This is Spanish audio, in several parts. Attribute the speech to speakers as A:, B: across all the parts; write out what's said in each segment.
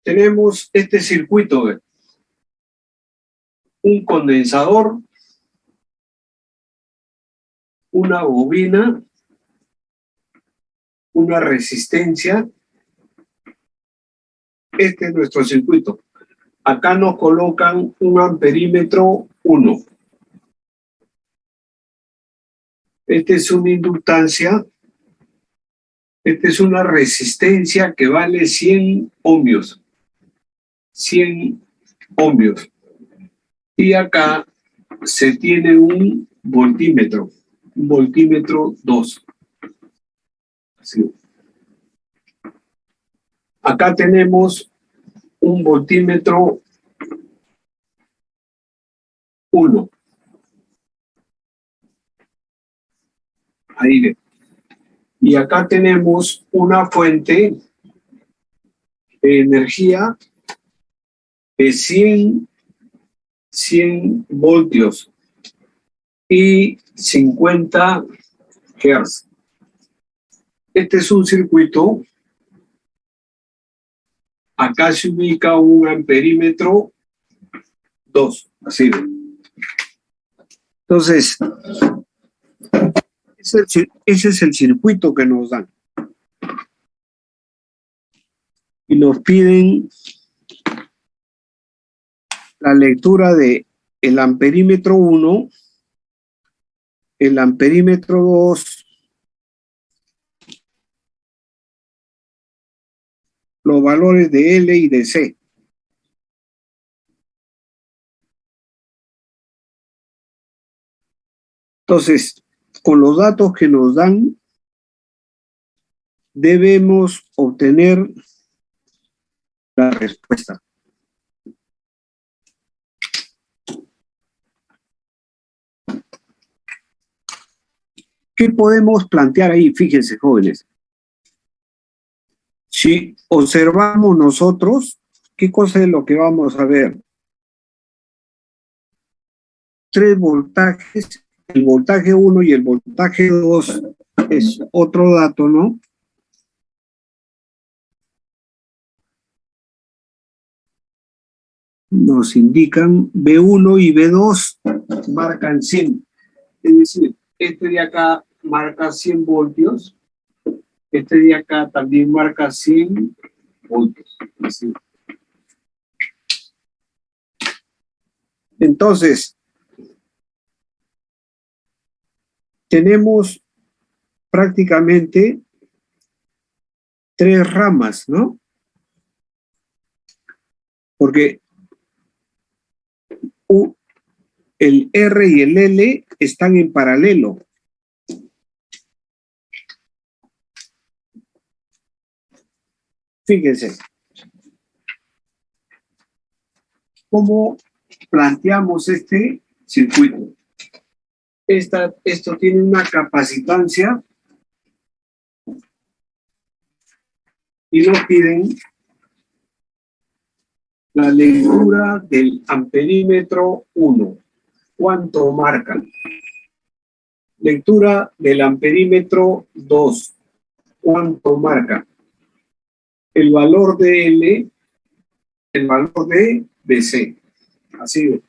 A: Tenemos este circuito, un condensador, una bobina, una resistencia. Este es nuestro circuito. Acá nos colocan un amperímetro 1. Esta es una inductancia. Esta es una resistencia que vale 100 ohmios. 100 ohmios. Y acá se tiene un voltímetro 2. Así. Acá tenemos un voltímetro 1. Ahí ve. Y acá tenemos una fuente de energía de 100 voltios y 50 Hz. Este es un circuito. Acá se ubica un amperímetro 2. Así. Entonces, ese es el circuito que nos dan. Y nos piden la lectura de el amperímetro 1, el amperímetro 2, los valores de L y de C. Entonces, con los datos que nos dan, debemos obtener la respuesta. ¿Qué podemos plantear ahí? Fíjense, jóvenes. Si observamos nosotros, ¿qué cosa es lo que vamos a ver? 3 voltajes, el voltaje 1 y el voltaje 2 es otro dato, ¿no? Nos indican B1 y B2 marcan 100. Es decir, este de acá marca 100 voltios. Este de acá también marca 100 voltios. Así. Entonces, tenemos prácticamente 3 ramas, ¿no? Porque el R y el L están en paralelo. Fíjense. ¿Cómo planteamos este circuito? Esto tiene una capacitancia y nos piden la lectura del amperímetro 1. ¿Cuánto marcan? Lectura del amperímetro 2. ¿Cuánto marca? El valor de L, el valor de C. Así.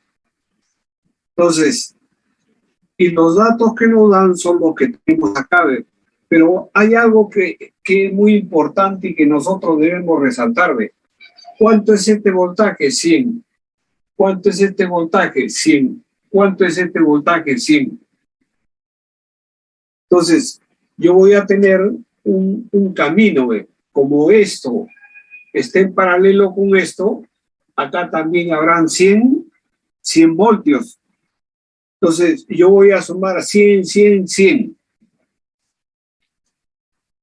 A: Entonces, y los datos que nos dan son los que tenemos acá. Pero hay algo que es muy importante y que nosotros debemos resaltar. ¿Cuánto es este voltaje? 100. ¿Cuánto es este voltaje? 100. ¿Cuánto es este voltaje? 100. Entonces, yo voy a tener un camino, como esto esté en paralelo con esto, acá también habrán 100 voltios. Entonces, yo voy a sumar 100, 100, 100.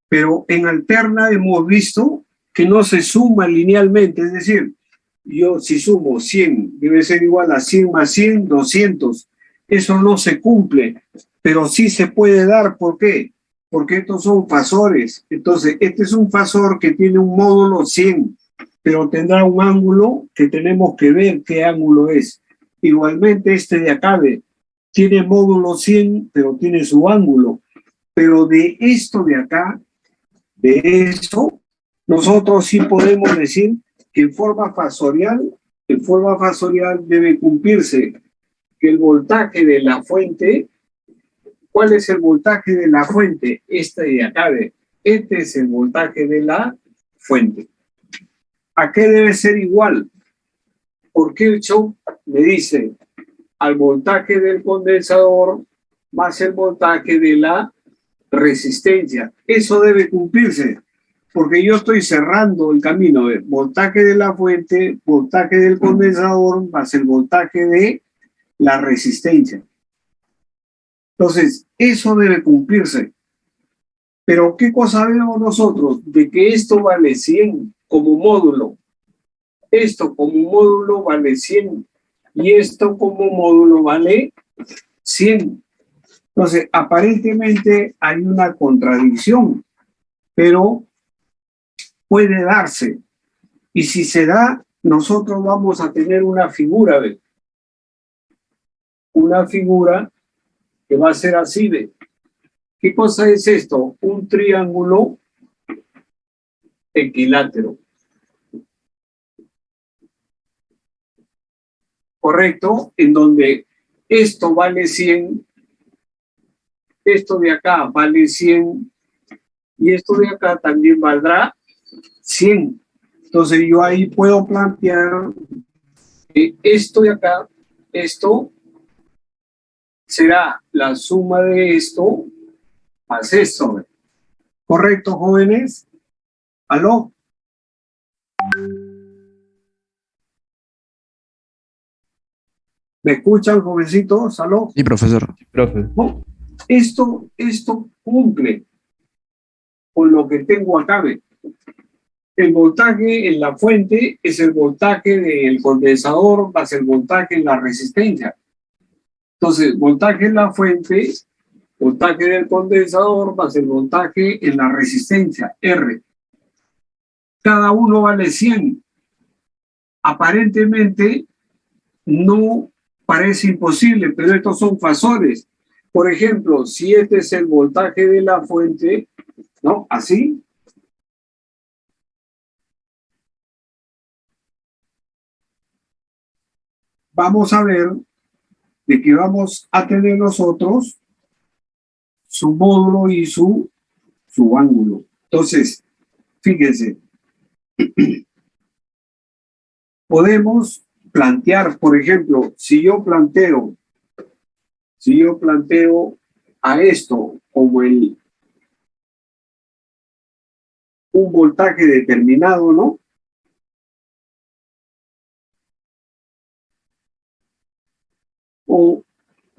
A: Pero en alterna hemos visto que no se suma linealmente, es decir, yo si sumo 100, debe ser igual a 100 más 100, 200. Eso no se cumple, pero sí se puede dar. ¿Por qué? Porque estos son fasores. Entonces, este es un fasor que tiene un módulo 100, pero tendrá un ángulo que tenemos que ver qué ángulo es. Igualmente, este de acá tiene módulo 100, pero tiene su ángulo. Pero de esto de acá, de eso, nosotros sí podemos decir que en forma fasorial debe cumplirse que el voltaje de la fuente, ¿cuál es el voltaje de la fuente? Este de acá, este es el voltaje de la fuente. ¿A qué debe ser igual? Porque el Kirchhoff me dice al voltaje del condensador más el voltaje de la resistencia. Eso debe cumplirse, porque yo estoy cerrando el camino de voltaje de la fuente, voltaje del condensador más el voltaje de la resistencia. Entonces, eso debe cumplirse. Pero ¿qué cosa vemos nosotros? De que esto vale 100 como módulo. Esto como módulo vale 100 y esto como módulo vale 100. Entonces, aparentemente hay una contradicción, pero puede darse. Y si se da, nosotros vamos a tener una figura, ¿ve? Una figura que va a ser así, ¿ve? ¿Qué cosa es esto? Un triángulo equilátero. ¿Correcto? En donde esto vale 100, esto de acá vale 100 y esto de acá también valdrá 100. Entonces yo ahí puedo plantear que esto de acá, esto será la suma de esto más esto. ¿Correcto, jóvenes? ¿Aló? ¿Me escuchan, jovencitos? ¿Aló?
B: Sí, profesor.
C: Profe.
A: No, esto cumple con lo que tengo acá. ¿Ve? El voltaje en la fuente es el voltaje del condensador más el voltaje en la resistencia. Entonces, voltaje en la fuente, voltaje del condensador más el voltaje en la resistencia, R. Cada uno vale 100. Aparentemente no parece imposible, pero estos son fasores. Por ejemplo, si este es el voltaje de la fuente, ¿no? Así. Vamos a ver de que vamos a tener nosotros su módulo y su ángulo. Entonces, fíjense, podemos plantear, por ejemplo, si yo planteo a esto como un voltaje determinado, ¿no? O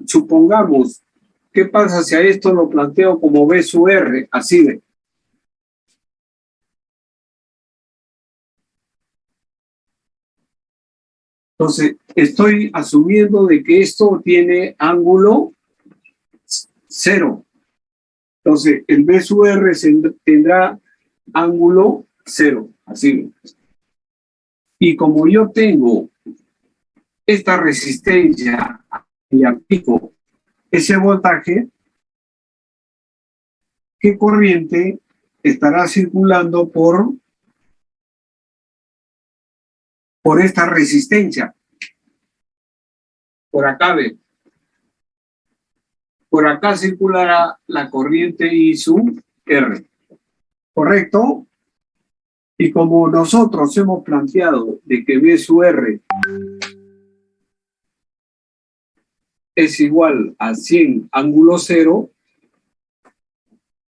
A: supongamos, ¿qué pasa si a esto lo planteo como B sub R? Así de. Entonces, estoy asumiendo de que esto tiene ángulo 0. Entonces, el B sub R tendrá ángulo 0. Así. Y como yo tengo esta resistencia y aplico ese voltaje, ¿qué corriente estará circulando por esta resistencia? Por acá, ve. Por acá circulará la corriente I sub R. ¿Correcto? Y como nosotros hemos planteado de que B sub R es igual a 100 ángulo 0,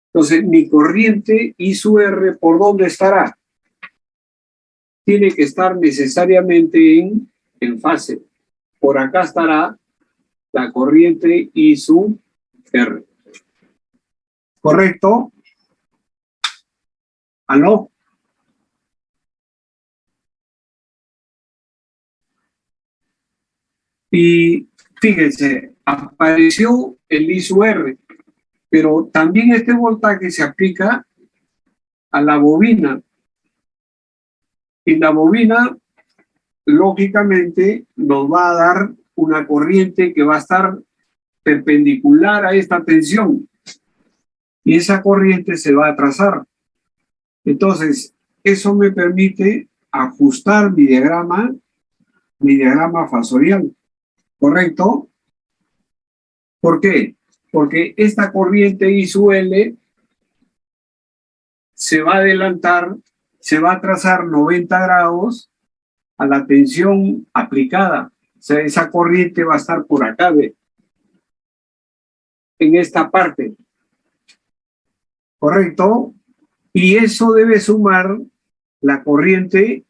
A: entonces mi corriente I sub R, ¿por dónde estará? Tiene que estar necesariamente en fase. Por acá estará la corriente I sub R. ¿Correcto? ¿Aló? Y fíjense, apareció el I sub R, pero también este voltaje se aplica a la bobina. Y la bobina, lógicamente, nos va a dar una corriente que va a estar perpendicular a esta tensión. Y esa corriente se va a trazar. Entonces, eso me permite ajustar mi diagrama fasorial, ¿correcto? ¿Por qué? Porque esta corriente I sub L se va a adelantar, se va a trazar 90 grados a la tensión aplicada. O sea, esa corriente va a estar por acá, ¿ve? En esta parte, ¿correcto? Y eso debe sumar la corriente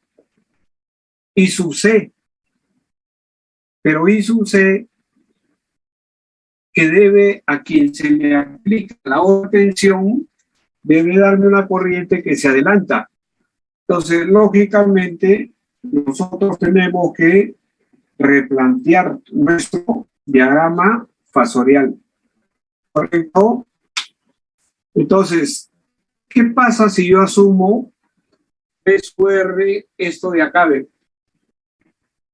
A: I sub C. Pero I sub C que debe, a quien se le aplica la otra tensión, debe darme una corriente que se adelanta. Entonces, lógicamente, nosotros tenemos que replantear nuestro diagrama fasorial, ¿correcto? Entonces, ¿qué pasa si yo asumo P sub R esto de acá?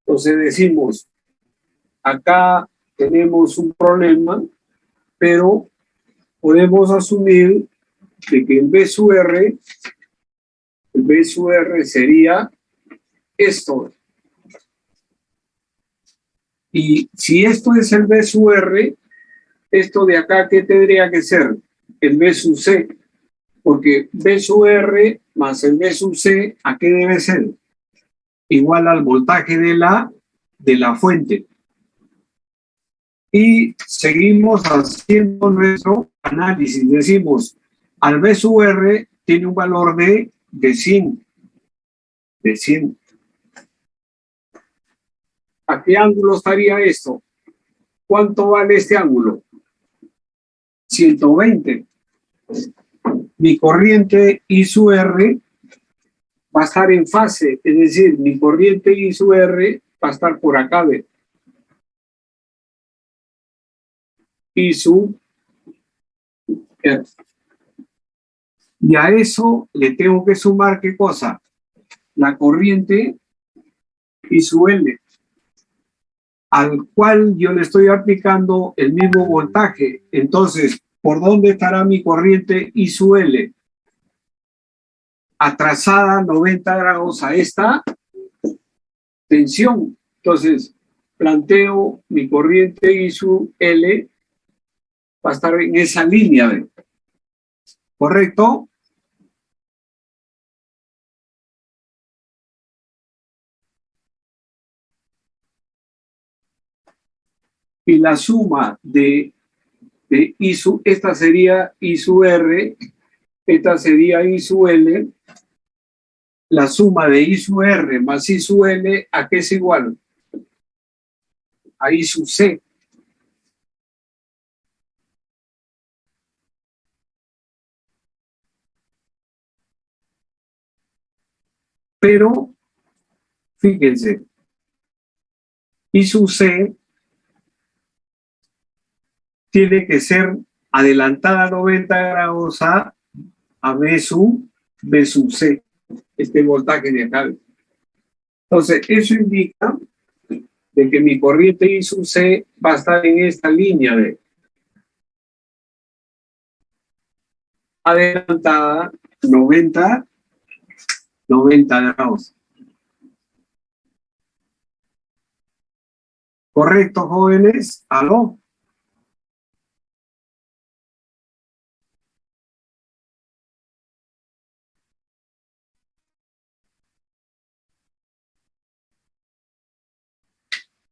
A: Entonces decimos, acá tenemos un problema, pero podemos asumir de que el B sub R sería esto. Y si esto es el B sub R, esto de acá, ¿qué tendría que ser? El B sub C. Porque B sub R más el B sub C, ¿a qué debe ser? Igual al voltaje de la fuente. Y seguimos haciendo nuestro análisis. Decimos, al B sub R tiene un valor de 100. De 100. ¿A qué ángulo estaría esto? ¿Cuánto vale este ángulo? 120. Mi corriente I sub R va a estar en fase, es decir, mi corriente I sub R va a estar por acá, ¿ve? I sub R. Y a eso le tengo que sumar, ¿qué cosa? La corriente I sub L, al cual yo le estoy aplicando el mismo voltaje. Entonces, ¿por dónde estará mi corriente I sub L? Atrasada 90 grados a esta tensión. Entonces, planteo mi corriente I sub L va a estar en esa línea, ¿ve? ¿Correcto? Y la suma de I sub, esta sería I sub R, esta sería I sub L, la suma de I sub R más I sub L, ¿a qué es igual? A I sub C. Pero, fíjense, I sub C tiene que ser adelantada 90 grados a B sub C, este voltaje de acá. Entonces, eso indica de que mi corriente I sub C va a estar en esta línea de adelantada 90 grados. ¿Correcto, jóvenes? ¿Aló?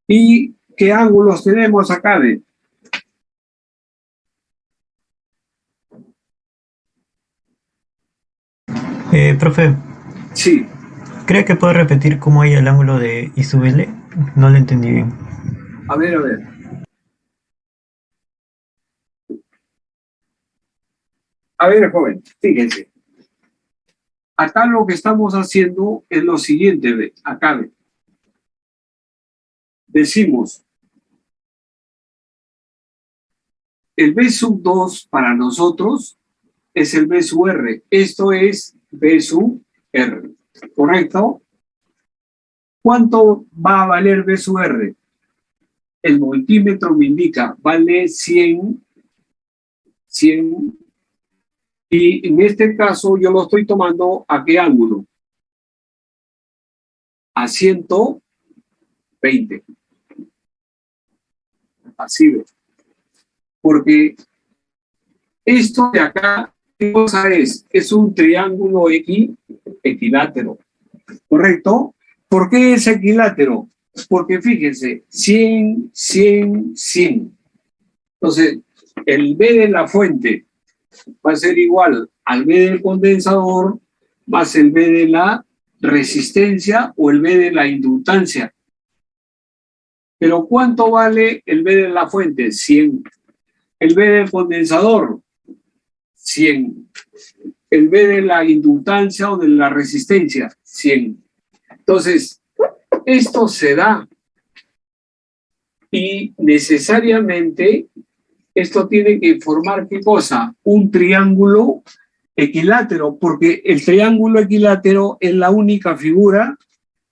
A: ¿Y qué ángulos tenemos acá?
B: Profe,
A: Sí,
B: ¿cree que puede repetir cómo hay el ángulo de I sub L? No lo entendí bien.
A: a ver, a ver. A ver, joven, fíjense. Acá lo que estamos haciendo es lo siguiente, ve, acá ve. Decimos, el B sub 2 para nosotros es el B sub R. Esto es B sub R, ¿correcto? ¿Cuánto va a valer B sub R? El multímetro me indica, vale 100, y en este caso yo lo estoy tomando ¿a qué ángulo? a 120. Así ve. Porque esto de acá, ¿qué cosa es? Es un triángulo equilátero. ¿Correcto? ¿Por qué es equilátero? Porque fíjense, 100, 100, 100. Entonces, el B de la fuente va a ser igual al B del condensador más el B de la resistencia o el B de la inductancia. Pero ¿cuánto vale el B de la fuente? 100. El B del condensador, 100. El B de la inductancia o de la resistencia, 100. Entonces, esto se da y necesariamente esto tiene que formar ¿qué cosa? Un triángulo equilátero, porque el triángulo equilátero es la única figura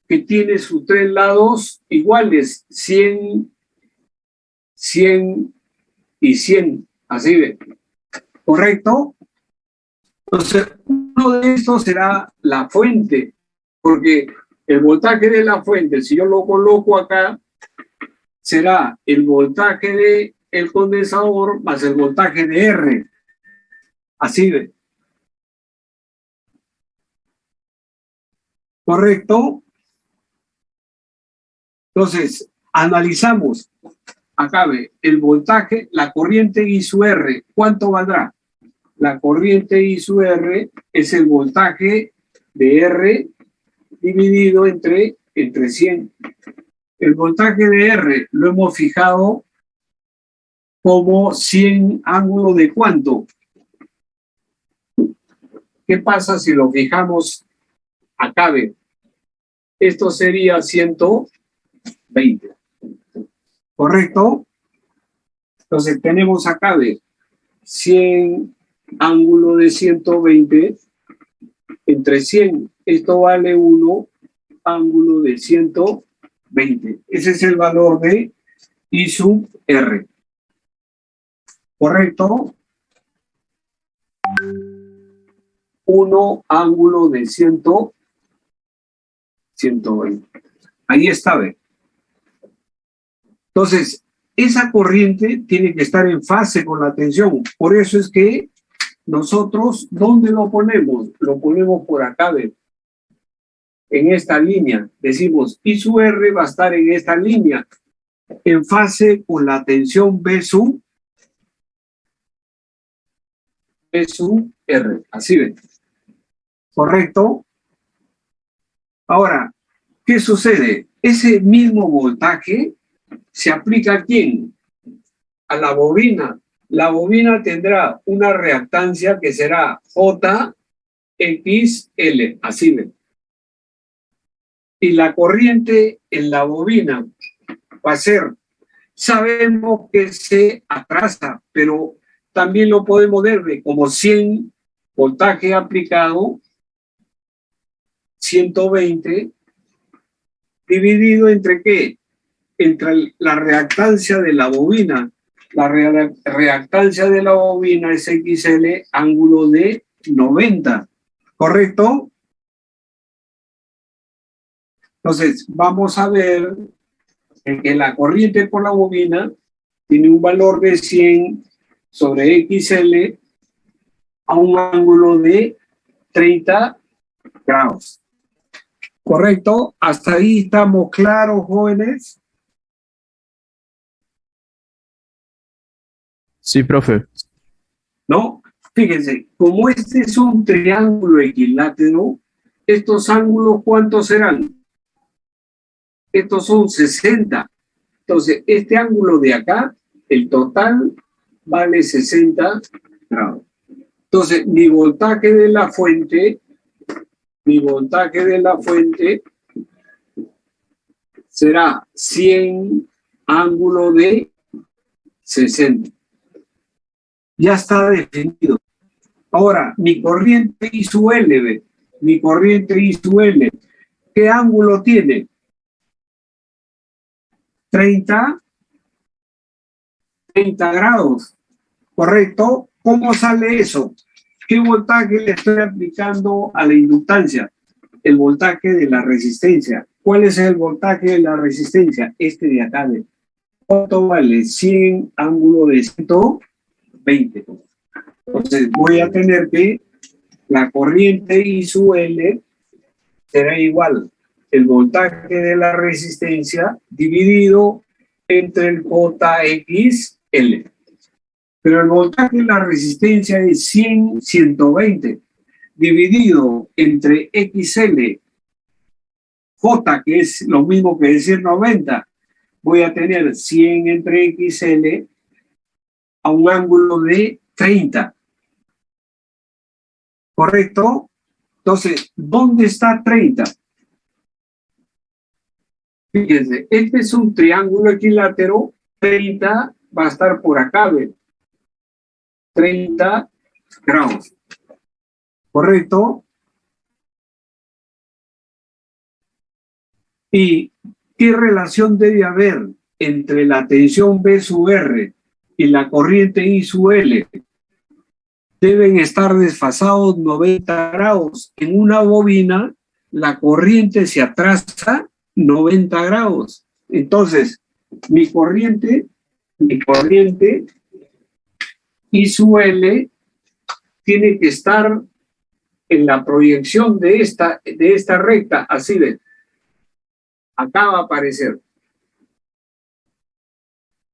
A: que tiene sus tres lados iguales, 100, 100 y 100, así ve, ¿correcto? Entonces, uno de estos será la fuente, porque el voltaje de la fuente, si yo lo coloco acá, será el voltaje del condensador más el voltaje de R, así ve, ¿correcto? Entonces, analizamos. Acá ve el voltaje, la corriente I sub R. ¿Cuánto valdrá? La corriente I sub R es el voltaje de R dividido entre 100. El voltaje de R lo hemos fijado como 100 ángulo de ¿cuánto? ¿Qué pasa si lo fijamos acá? Ve? Esto sería 120. ¿Correcto? Entonces tenemos acá de 100 ángulo de 120 entre 100. Esto vale 1 ángulo de 120. Ese es el valor de I sub R. ¿Correcto? 1 ángulo de 120. Ahí está, ¿ve? Entonces, esa corriente tiene que estar en fase con la tensión. Por eso es que nosotros, ¿dónde lo ponemos? Lo ponemos por acá, ¿ve? En esta línea. Decimos, I sub R va a estar en esta línea, en fase con la tensión B sub R. Así ven. ¿Correcto? Ahora, ¿qué sucede? Ese mismo voltaje se aplica ¿a quién? A la bobina. La bobina tendrá una reactancia que será JXL, así ven. Y la corriente en la bobina va a ser, sabemos que se atrasa, pero también lo podemos ver como 100 voltaje aplicado, 120, dividido entre ¿qué? Entre la reactancia de la bobina. La reactancia de la bobina es XL ángulo de 90, ¿correcto? Entonces, vamos a ver que la corriente por la bobina tiene un valor de 100 sobre XL a un ángulo de 30 grados. ¿Correcto? ¿Hasta ahí estamos claros, jóvenes?
C: Sí, profe.
A: ¿No? Fíjense, como este es un triángulo equilátero, estos ángulos, ¿cuántos serán? Estos son 60. Entonces, este ángulo de acá, el total, vale 60 grados. Entonces, mi voltaje de la fuente será 100 ángulo de 60. Ya está definido. Ahora, mi corriente I sub L, mi corriente I sub L, ¿qué ángulo tiene? 30 grados, ¿correcto? ¿Cómo sale eso? ¿Qué voltaje le estoy aplicando a la inductancia? El voltaje de la resistencia. ¿Cuál es el voltaje de la resistencia? Este de acá. ¿Cuánto vale? 100 ángulo de 120. Entonces voy a tener que la corriente I sub L será igual el voltaje de la resistencia dividido entre el JXL. Pero el voltaje de la resistencia es 100, 120, dividido entre XL, J, que es lo mismo que decir 90. Voy a tener 100 entre XL a un ángulo de 30. ¿Correcto? Entonces, ¿dónde está 30? Fíjense, este es un triángulo equilátero, 30 va a estar por acá, ¿ven? 30 grados. ¿Correcto? ¿Y qué relación debe haber entre la tensión B sub R y la corriente I sub L? Deben estar desfasados 90 grados. En una bobina, la corriente se atrasa 90 grados. Entonces, mi corriente I sub L tiene que estar en la proyección de esta recta, así de, acá va a aparecer.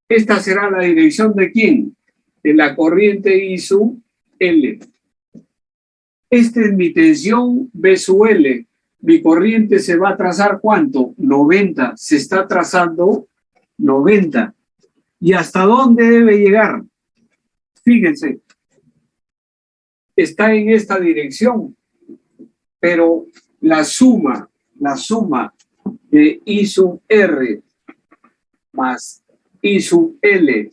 A: Esta será la dirección de ¿quién? De la corriente I sub L. Esta es mi tensión B sub L. Mi corriente se va a trazar ¿cuánto? 90. Se está trazando 90. ¿Y hasta dónde debe llegar? Fíjense. Está en esta dirección. Pero la suma de I sub R más I sub L,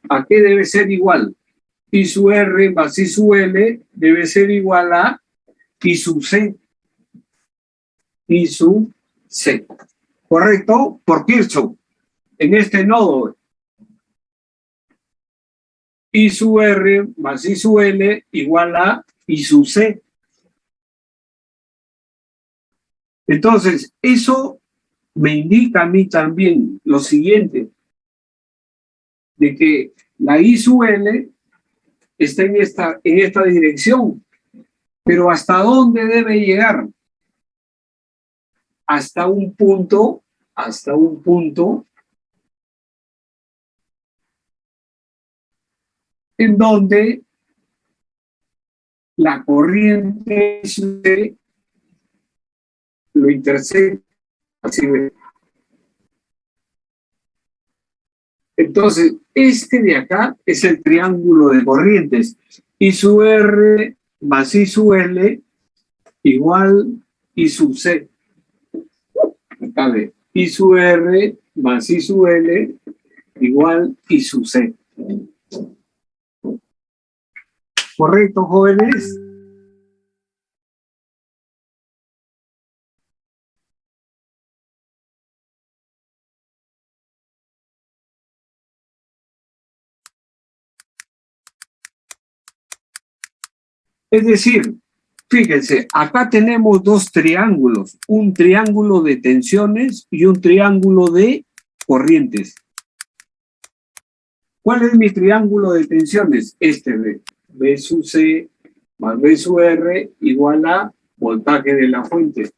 A: ¿a qué debe ser igual? I sub R más I sub L debe ser igual a I sub C. I sub C. ¿Correcto? Por Kirchhoff. En este nodo, I sub R más I sub L igual a I sub C. Entonces, eso me indica a mí también lo siguiente, de que la I sub L está en esta dirección, pero ¿hasta dónde debe llegar? Hasta un punto en donde la corriente lo intersecta. Así ve. Entonces, este de acá es el triángulo de corrientes. I sub R más I sub L igual I sub C. Acá ve. I sub R más I sub L igual I sub C. ¿Correcto, jóvenes? Es decir, fíjense, acá tenemos dos triángulos, un triángulo de tensiones y un triángulo de corrientes. ¿Cuál es mi triángulo de tensiones? Este de B sub C más B sub R igual a voltaje de la fuente.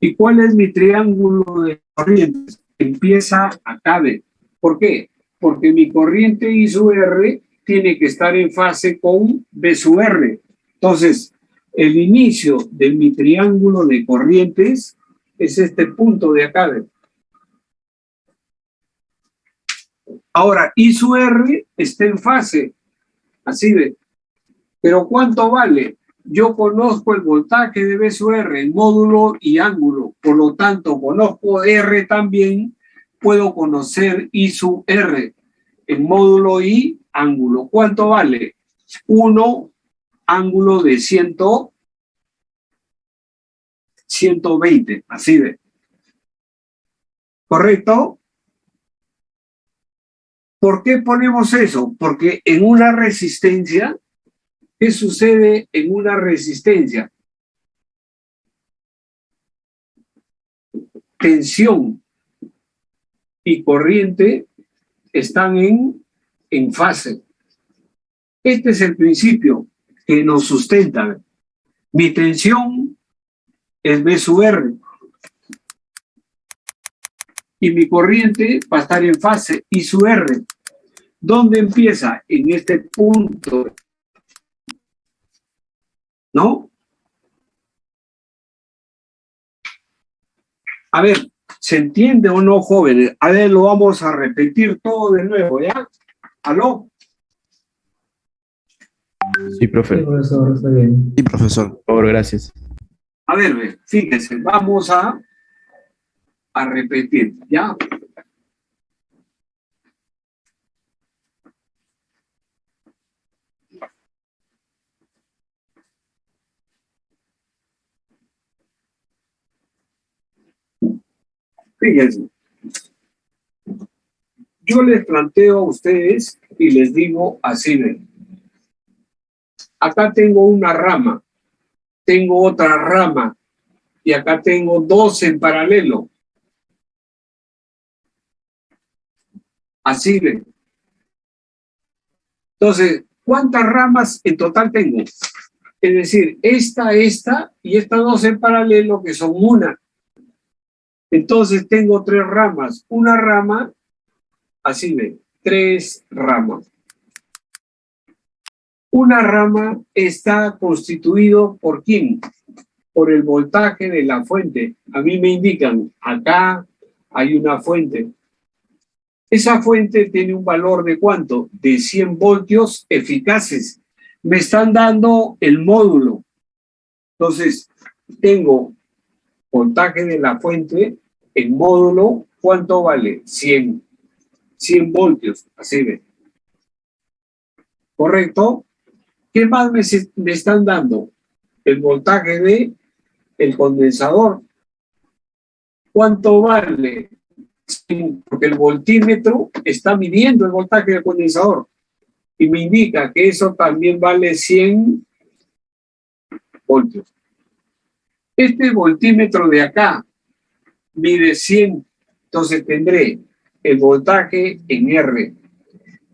A: ¿Y cuál es mi triángulo de corrientes? Empieza acá de. ¿Por qué? Porque mi corriente I sub R tiene que estar en fase con B sub R. Entonces, el inicio de mi triángulo de corrientes es este punto de acá. Ahora, I sub R está en fase, así de. ¿Pero cuánto vale? Yo conozco el voltaje de B sub R, el módulo y ángulo. Por lo tanto, conozco R también, puedo conocer I sub R, el módulo y ángulo. ¿Cuánto vale? 1 ángulo de 120, así de. ¿Correcto? ¿Por qué ponemos eso? Porque en una resistencia, ¿qué sucede en una resistencia? tensión y corriente están en fase. Este es el principio que nos sustenta. Mi tensión es B sub R. Y mi corriente va a estar en fase I sub R. ¿Dónde empieza? En este punto. ¿No? A ver, ¿se entiende o no, jóvenes? A ver, lo vamos a repetir todo de nuevo, ¿ya? ¿Aló?
C: Sí, profe.
D: Sí, profesor, está bien.
E: Sí, profesor.
C: Por favor, gracias.
A: A ver, fíjense, vamos a repetir, ¿ya? Fíjense, yo les planteo a ustedes y les digo así, ven. Acá tengo una rama, tengo otra rama y acá tengo dos en paralelo. Así ven. Entonces, ¿cuántas ramas en total tengo? Es decir, esta y estas dos en paralelo que son una. Entonces tengo tres ramas. Una rama, así ven, tres ramas. Una rama está constituido por ¿quién? Por el voltaje de la fuente. A mí me indican, acá hay una fuente. Esa fuente tiene un valor de ¿cuánto? De 100 voltios eficaces. Me están dando el módulo. Entonces, tengo voltaje de la fuente, el módulo, ¿cuánto vale? 100 voltios, así ve. ¿Correcto? ¿Qué más me están dando? El voltaje de el condensador. ¿Cuánto vale? Porque el voltímetro está midiendo el voltaje del condensador y me indica que eso también vale 100 voltios. Este voltímetro de acá mide 100, entonces tendré el voltaje en R,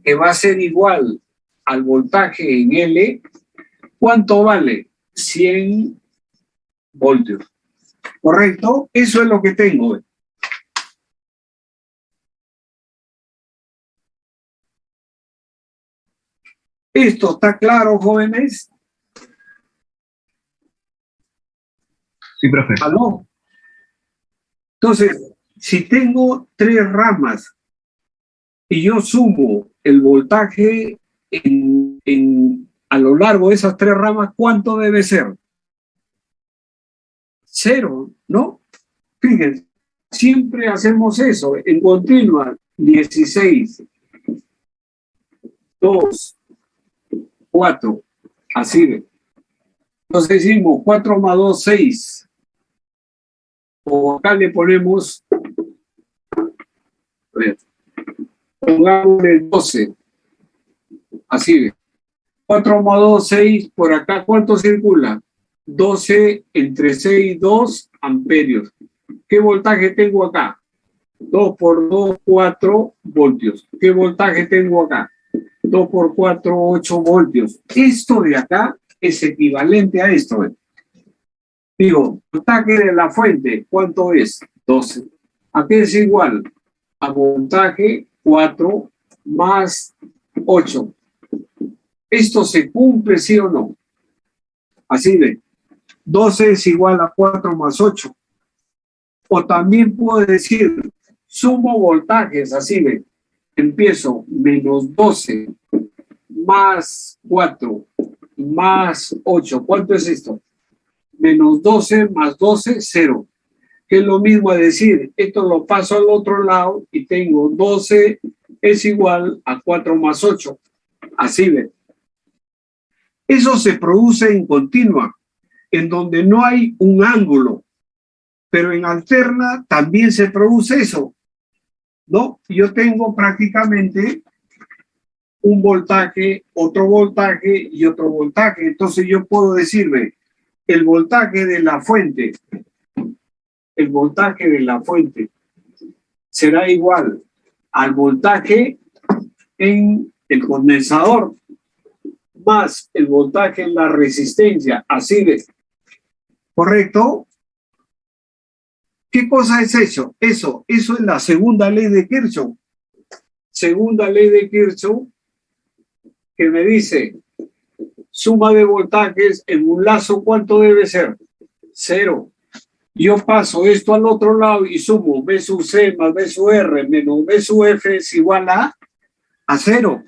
A: que va a ser igual al voltaje en L. ¿Cuánto vale? 100 voltios. ¿Correcto? Eso es lo que tengo. ¿Esto está claro, jóvenes?
C: Sí, profe.
A: ¿Aló? Entonces, si tengo tres ramas y yo sumo el voltaje a lo largo de esas tres ramas, ¿cuánto debe ser? 0, ¿no? Fíjense, siempre hacemos eso, en continua, 16, 2, 4, así de. Entonces decimos 4 más 2, 6. O acá le ponemos, a ver, pongámosle 12, así de. 4 más 2, 6, por acá, ¿cuánto circula? 12 entre 6, 2 amperios. ¿Qué voltaje tengo acá? 2 por 2, 4 voltios. ¿Qué voltaje tengo acá? 2 por 4, 8 voltios. Esto de acá es equivalente a esto. Digo, voltaje de la fuente, ¿cuánto es? 12. ¿A qué es igual? A voltaje 4 más 8. ¿Esto se cumple, sí o no? Así de, 12 es igual a 4 más 8. O también puedo decir, sumo voltajes, así de, empiezo menos 12 más 4 más 8. ¿Cuánto es esto? Menos 12 más 12, 0. Que es lo mismo a decir, esto lo paso al otro lado y tengo 12 es igual a 4 más 8. Así de. Eso se produce en continua, en donde no hay un ángulo, pero en alterna también se produce eso, ¿no? Yo tengo prácticamente un voltaje, otro voltaje y otro voltaje. Entonces yo puedo decirme, el voltaje de la fuente el voltaje de la fuente será igual al voltaje en el condensador más el voltaje en la resistencia, así de, ¿correcto? ¿Qué cosa es eso? Eso es la segunda ley de Kirchhoff. Segunda ley de Kirchhoff que me dice suma de voltajes en un lazo, ¿cuánto debe ser? 0. Yo paso esto al otro lado y sumo B sub C más B sub R menos B sub F es igual a 0.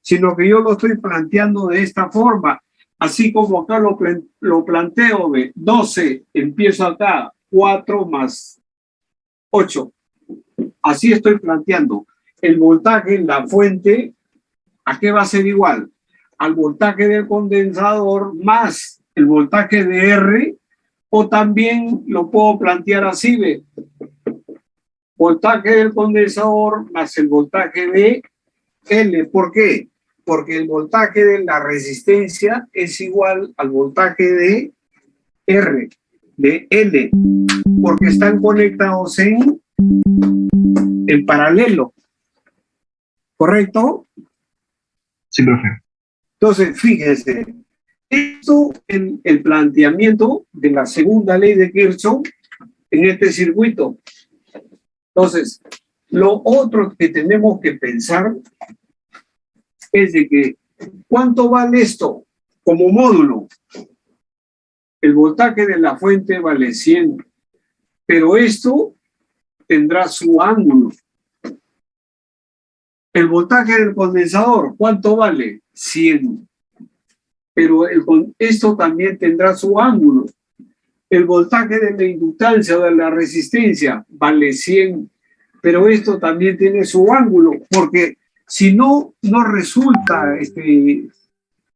A: Sino que yo lo estoy planteando de esta forma. Así como acá lo planteo, de 12, empiezo acá, 4 más 8. Así estoy planteando. El voltaje en la fuente, ¿a qué va a ser igual? Al voltaje del condensador más el voltaje de R, o también lo puedo plantear así, ¿ve? Voltaje del condensador más el voltaje de L. ¿Por qué? Porque el voltaje de la resistencia es igual al voltaje de R, de L, porque están conectados en paralelo. ¿Correcto?
C: Sí, profe.
A: Entonces, fíjense, esto en el planteamiento de la segunda ley de Kirchhoff en este circuito. Entonces, lo otro que tenemos que pensar es de que, ¿cuánto vale esto como módulo? El voltaje de la fuente vale 100, pero esto tendrá su ángulo. El voltaje del condensador, ¿cuánto vale? 100. Pero esto también tendrá su ángulo. El voltaje de la inductancia o de la resistencia vale 100, pero esto también tiene su ángulo, porque si no, no resulta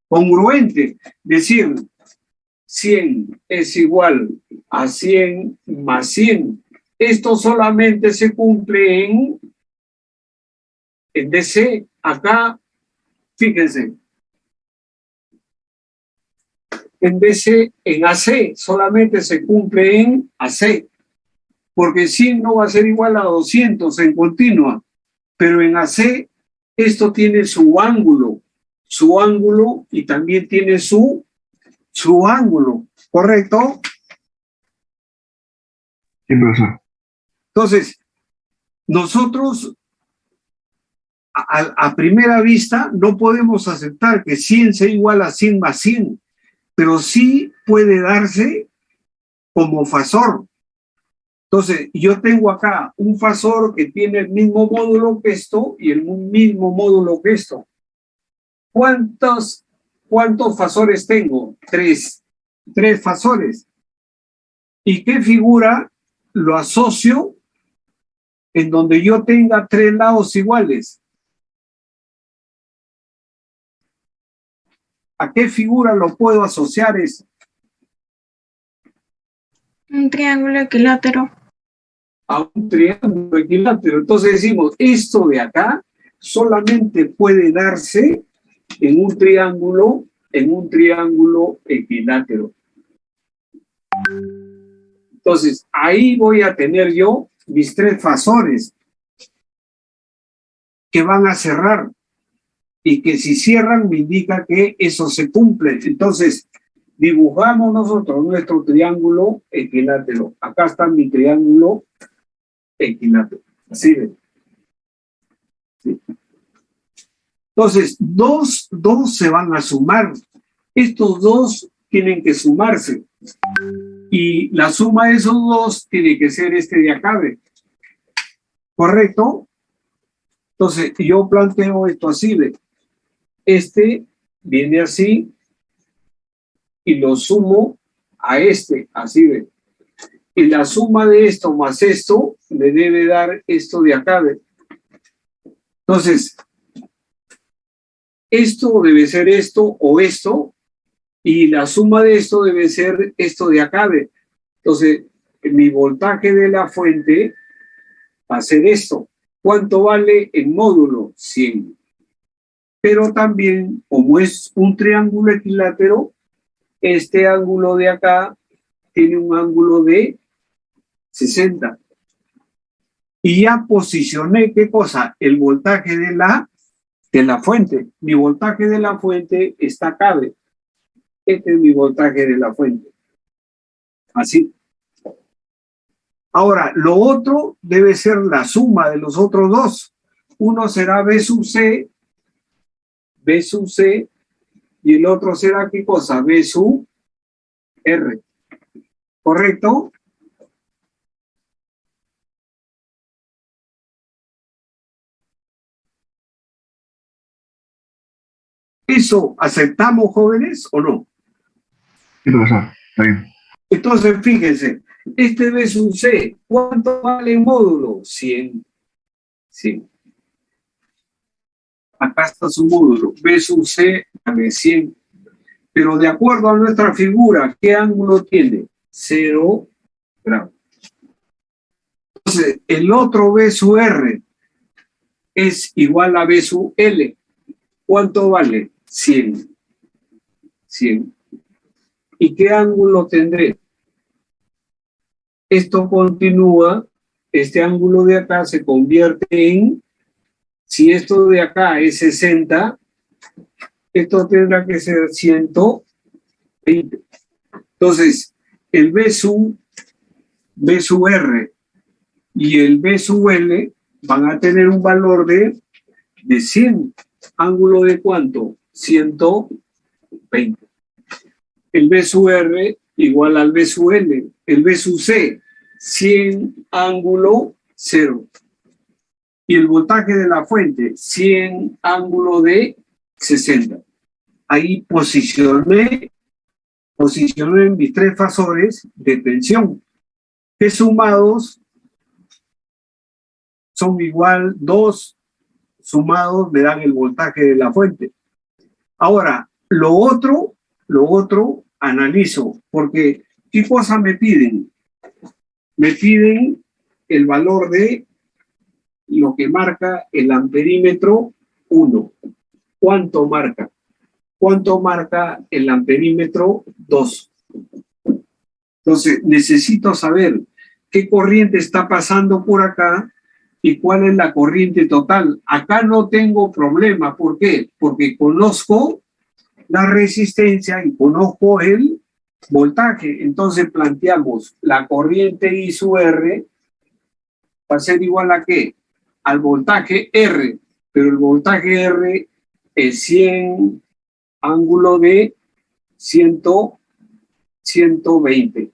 A: congruente decir 100 es igual a 100 más 100. Esto solamente se cumple en DC. Acá, fíjense, en DC, en AC, solamente se cumple en AC, porque 100 no va a ser igual a 200 en continua, pero en AC esto tiene su ángulo y también tiene su ángulo, ¿correcto?
C: Sí, profesor.
A: Entonces, nosotros a primera vista no podemos aceptar que 100 sea igual a 100 más 100, pero sí puede darse como fasor. Entonces, yo tengo acá un fasor que tiene el mismo módulo que esto y el mismo módulo que esto. ¿Cuántos fasores tengo? 3. 3 fasores. ¿Y qué figura lo asocio en donde yo tenga 3 lados iguales? ¿A qué figura lo puedo asociar eso?
D: Un triángulo equilátero.
A: A un triángulo equilátero. Entonces decimos, esto de acá solamente puede darse en un triángulo equilátero. Entonces, ahí voy a tener yo mis 3 fasores que van a cerrar y que si cierran me indica que eso se cumple. Entonces, dibujamos nosotros nuestro triángulo equilátero. Acá está mi triángulo equilátero. Así de. Sí. Entonces, dos se van a sumar. Estos 2 tienen que sumarse. Y la suma de esos 2 tiene que ser este de acá. ¿Correcto? Entonces, yo planteo esto así. Este viene así y lo sumo a este, así de. Y la suma de esto más esto me debe dar esto de acá. Entonces, esto debe ser esto o esto, y la suma de esto debe ser esto de acá. Entonces, mi voltaje de la fuente va a ser esto. ¿Cuánto vale el módulo? 100. Pero también, como es un triángulo equilátero, este ángulo de acá tiene un ángulo de 60. Y ya posicioné, ¿qué cosa? El voltaje de la fuente. Mi voltaje de la fuente está acá. ¿Ve? Este es mi voltaje de la fuente. Así. Ahora, lo otro debe ser la suma de los otros dos. Uno será B sub C, y el otro será, ¿qué cosa? B sub R. ¿Correcto? ¿Eso aceptamos, jóvenes, o no?
C: Sí, profesor. Está bien.
A: Entonces, fíjense, este B sub C, ¿cuánto vale el módulo? 100. 100. Acá está su módulo. B sub C vale 100. Pero de acuerdo a nuestra figura, ¿qué ángulo tiene? 0 grados. Entonces, el otro B sub R es igual a B sub L. ¿Cuánto vale? 100. 100. ¿Y qué ángulo tendré? Esto continúa, este ángulo de acá se convierte en, si esto de acá es 60, esto tendrá que ser 120. Entonces, el B sub R y el B sub L van a tener un valor de 100. ¿Ángulo de cuánto? 120. El B sub R igual al B sub L. El B sub C, 100 ángulo 0. Y el voltaje de la fuente, 100 ángulo de 60. Ahí posicioné mis tres fasores de tensión, que sumados son igual, 2 sumados me dan el voltaje de la fuente. Ahora, lo otro analizo, porque ¿qué cosa me piden? Me piden el valor de lo que marca el amperímetro 1. ¿Cuánto marca? ¿Cuánto marca el amperímetro 2? Entonces, necesito saber qué corriente está pasando por acá y cuál es la corriente total. Acá no tengo problema. ¿Por qué? Porque conozco la resistencia y conozco el voltaje. Entonces planteamos la corriente I sub R va a ser igual a ¿qué? Al voltaje R, pero el voltaje R es 100 ángulo de 120.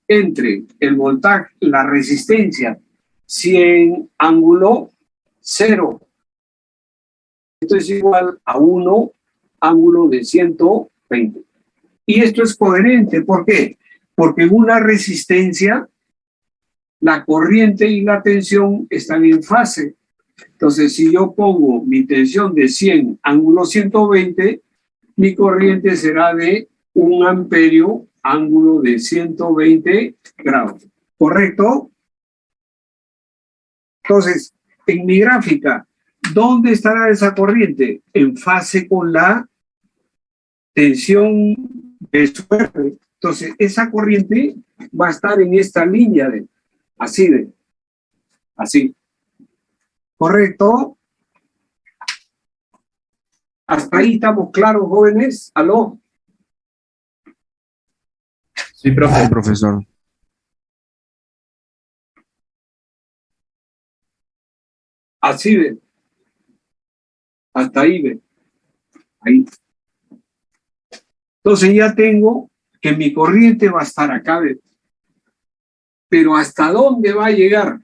A: Entre el voltaje, la resistencia, 100 ángulo 0. Esto es igual a 1 ángulo de 120. Y esto es coherente. ¿Por qué? Porque en una resistencia la corriente y la tensión están en fase. Entonces, si yo pongo mi tensión de 100 ángulo 120, mi corriente será de 1 amperio ángulo de 120 grados. ¿Correcto? Entonces, en mi gráfica, ¿dónde estará esa corriente? En fase con la tensión de suerte. Entonces, esa corriente va a estar en esta línea de así. ¿Correcto? ¿Hasta ahí estamos claros, jóvenes? ¿Aló?
E: Sí, profe, profesor.
A: Así ven. Hasta ahí ven. Ahí. Entonces ya tengo que mi corriente va a estar acá, ¿ven? Pero ¿hasta dónde va a llegar?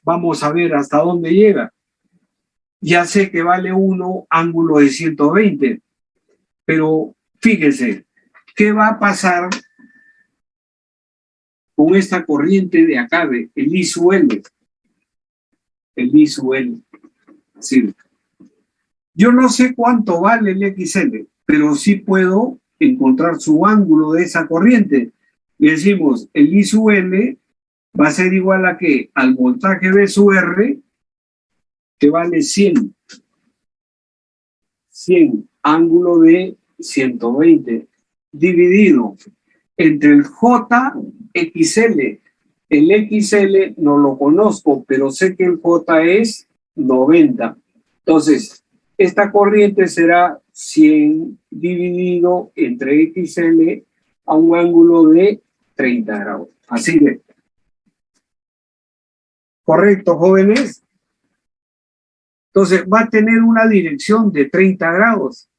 A: Vamos a ver hasta dónde llega. Ya sé que vale 1 ángulo de 120, pero fíjense, ¿qué va a pasar con esta corriente de acá, de el I sub L? El I sub L. Sí. Yo no sé cuánto vale el XL, pero sí puedo encontrar su ángulo de esa corriente. Y decimos, el I sub L va a ser igual a ¿qué? Al voltaje B sub R, que vale 100. 100, ángulo de 120, dividido entre el JXL. El XL no lo conozco, pero sé que el J es 90. Entonces, esta corriente será 100 dividido entre XL a un ángulo de 30 grados. Así de. ¿Correcto, jóvenes? Entonces, va a tener una dirección de 30 grados.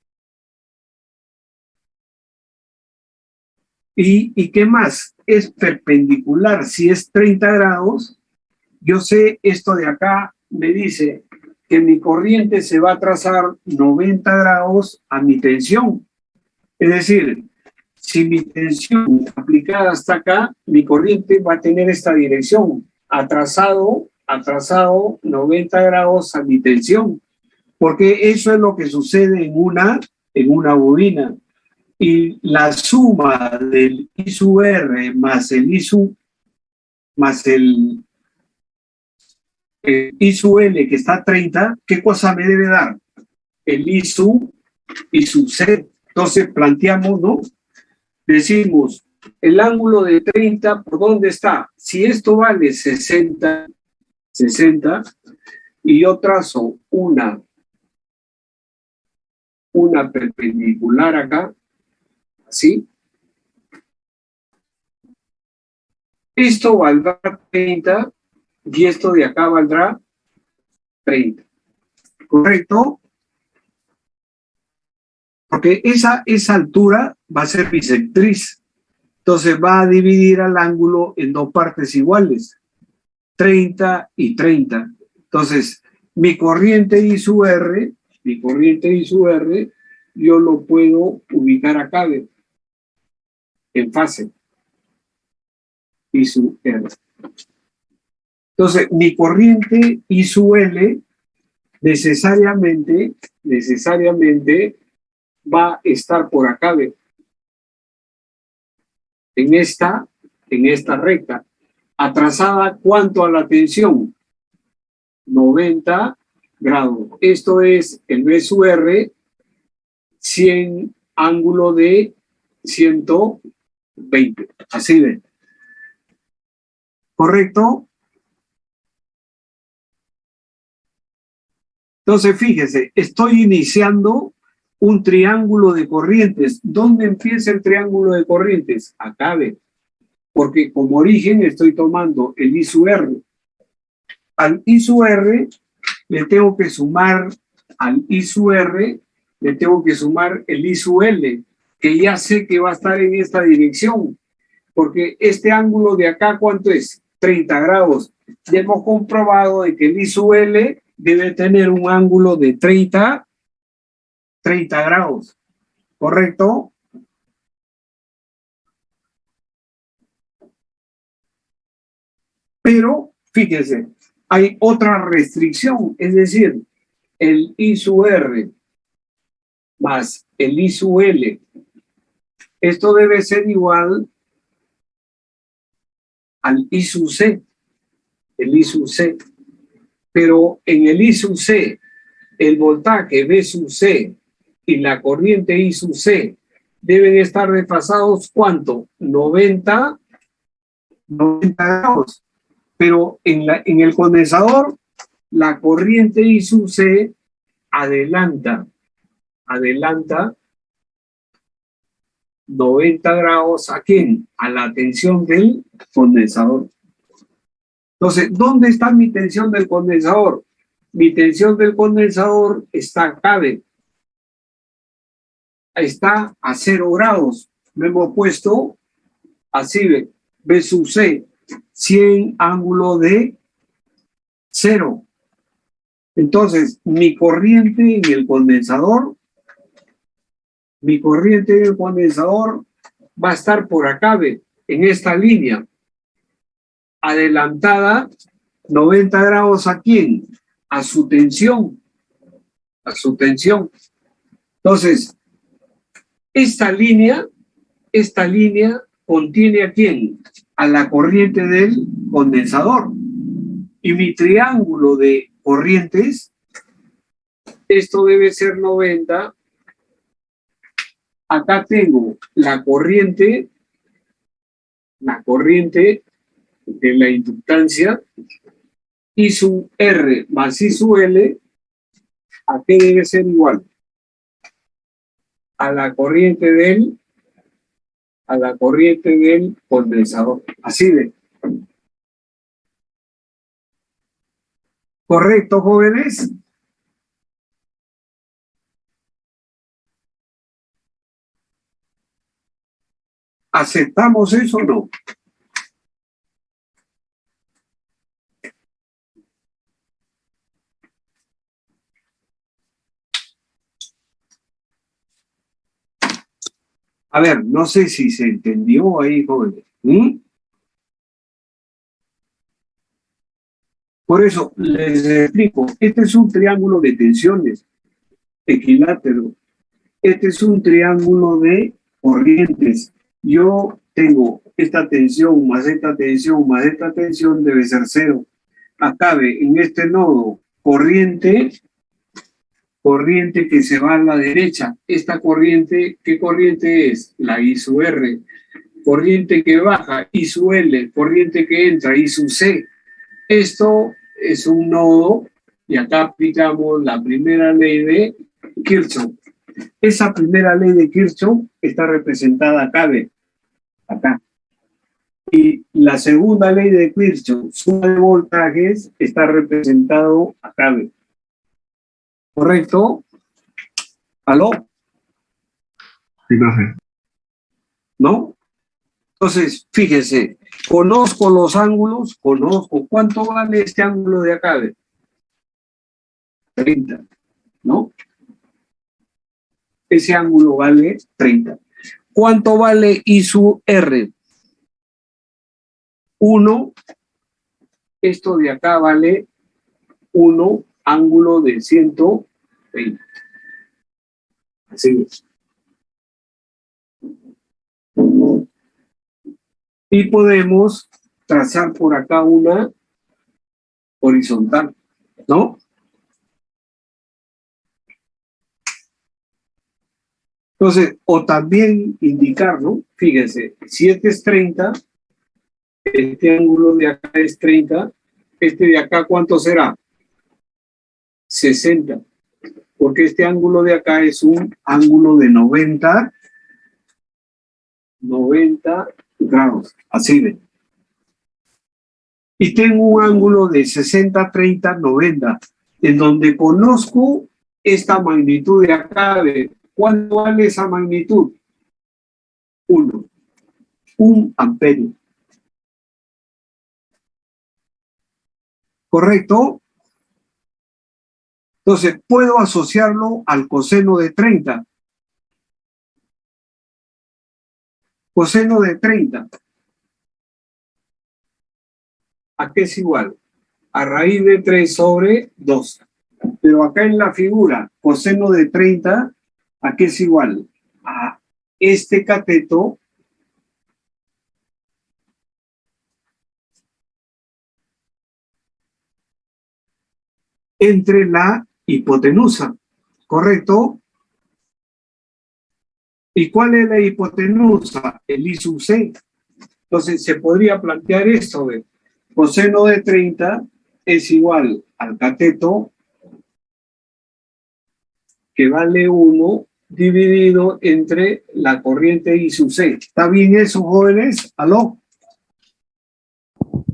A: ¿Y qué más? Es perpendicular. Si es 30 grados, yo sé esto de acá, me dice que mi corriente se va a trazar 90 grados a mi tensión. Es decir, si mi tensión aplicada hasta acá, mi corriente va a tener esta dirección, atrasado 90 grados a mi tensión, porque eso es lo que sucede en una bobina. Y la suma del I sub R más el I sub L que está a 30, ¿qué cosa me debe dar? El I sub C. Entonces planteamos, ¿no? Decimos, el ángulo de 30, ¿por dónde está? Si esto vale 60, y yo trazo una perpendicular acá, así. Esto valdrá 30 y esto de acá valdrá 30. ¿Correcto? Porque esa altura va a ser bisectriz. Entonces va a dividir al ángulo en dos partes iguales, 30 y 30. Entonces, mi corriente I sub R, yo lo puedo ubicar acá en fase. I sub R. Entonces, mi corriente I sub L necesariamente va a estar por acá, en esta recta. Atrasada, ¿cuánto a la tensión? 90 grados. Esto es el B sub R, 100 ángulo de 120. Así de. ¿Correcto? Entonces, fíjese, estoy iniciando un triángulo de corrientes. ¿Dónde empieza el triángulo de corrientes? Acá ve. Porque como origen estoy tomando el I sub R. Al I sub R le tengo que sumar el I sub L, que ya sé que va a estar en esta dirección. Porque este ángulo de acá, ¿cuánto es? 30 grados. Ya hemos comprobado de que el I sub L debe tener un ángulo de 30 grados. ¿Correcto? Pero, fíjense, hay otra restricción, es decir, el I sub R más el I sub L. Esto debe ser igual al I sub C, el I sub C. Pero en el I sub C, el voltaje B sub C y la corriente I sub C deben estar desfasados, ¿cuánto? 90 grados. Pero en el condensador, la corriente I sub C adelanta 90 grados ¿a quién? A la tensión del condensador. Entonces, ¿dónde está mi tensión del condensador? Mi tensión del condensador está acá, está a 0 grados. Lo hemos puesto así, B sub C, 100 ángulo de 0. Entonces, mi corriente en el condensador va a estar por acá, en esta línea, adelantada 90 grados ¿a quién? A su tensión. Entonces, esta línea contiene ¿a quién? A la corriente del condensador. Y mi triángulo de corrientes, esto debe ser 90. Acá tengo la corriente de la inductancia I sub R más I sub L, ¿a qué debe ser igual? A la corriente del condensador. Así de. ¿Correcto, jóvenes? ¿Aceptamos eso o no? A ver, no sé si se entendió ahí, jóvenes. Por eso les explico, este es un triángulo de tensiones equilátero. Este es un triángulo de corrientes. Yo tengo esta tensión más esta tensión más esta tensión debe ser cero. Acabe en este nodo corriente que se va a la derecha. Esta corriente, ¿qué corriente es? La I sub R. Corriente que baja, I sub L. Corriente que entra, I sub C. Esto es un nodo y acá aplicamos la primera ley de Kirchhoff. Esa primera ley de Kirchhoff está representada acá. Y la segunda ley de Kirchhoff, suma de voltajes, está representado acá. ¿Correcto? ¿Aló?
C: Sí, profe.
A: ¿No? Entonces, fíjense, conozco los ángulos, conozco cuánto vale este ángulo de acá. 30, ¿no? Ese ángulo vale 30. ¿Cuánto vale I sub R? 1. Esto de acá vale 1, ángulo de 120. Así es. Y podemos trazar por acá una horizontal, ¿no? Entonces, o también indicar, ¿no? Fíjense, si este es 30, este ángulo de acá es 30, este de acá, ¿cuánto será? 60, porque este ángulo de acá es un ángulo de 90 grados, así de. Y tengo un ángulo de 60, 30, 90, en donde conozco esta magnitud de acá. ¿Cuánto vale esa magnitud? 1 amperio. ¿Correcto? Entonces, puedo asociarlo al coseno de 30. Coseno de 30. ¿A qué es igual? A raíz de 3 sobre 2. Pero acá en la figura, coseno de 30, ¿a qué es igual? A este cateto entre la hipotenusa, ¿correcto? ¿Y cuál es la hipotenusa? El I sub C. Entonces se podría plantear esto, ¿ve? Coseno de 30 es igual al cateto que vale 1 dividido entre la corriente I sub C. ¿Está bien eso, jóvenes? ¿Aló?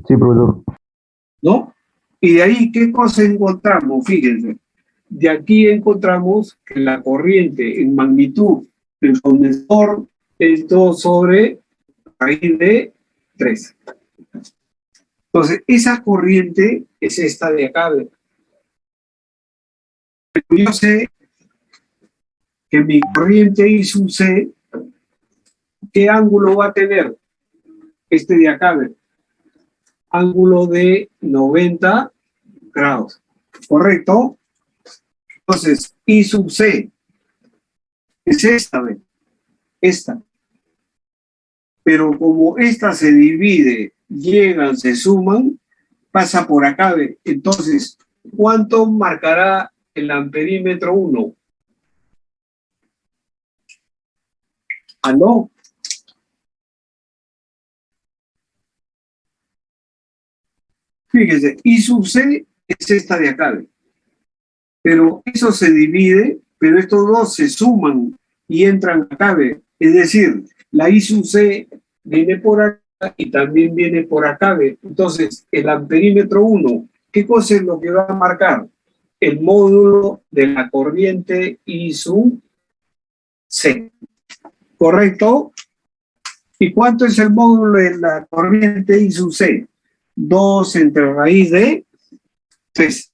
E: Sí, profesor.
A: ¿No? Y de ahí, ¿qué cosa encontramos? Fíjense. De aquí encontramos que la corriente en magnitud del condensador es 2 sobre raíz de 3. Entonces, esa corriente es esta de acá. Pero yo sé que mi corriente I sub C, ¿qué ángulo va a tener? Este de acá, ángulo de 90 grados. ¿Correcto? Entonces, I sub C es esta, esta. Pero como esta se divide, llegan, se suman, pasa por acá. Entonces, ¿cuánto marcará el amperímetro 1? ¿Aló? Fíjese, I sub C es esta de acá, ¿ve? Pero eso se divide, pero estos dos se suman y entran acá, ¿ve? Es decir, la I sub C viene por acá y también viene por acá, ¿ve? Entonces, el amperímetro 1, ¿qué cosa es lo que va a marcar? El módulo de la corriente I sub C. ¿Correcto? ¿Y cuánto es el módulo de la corriente I sub C? 2 entre raíz de 3.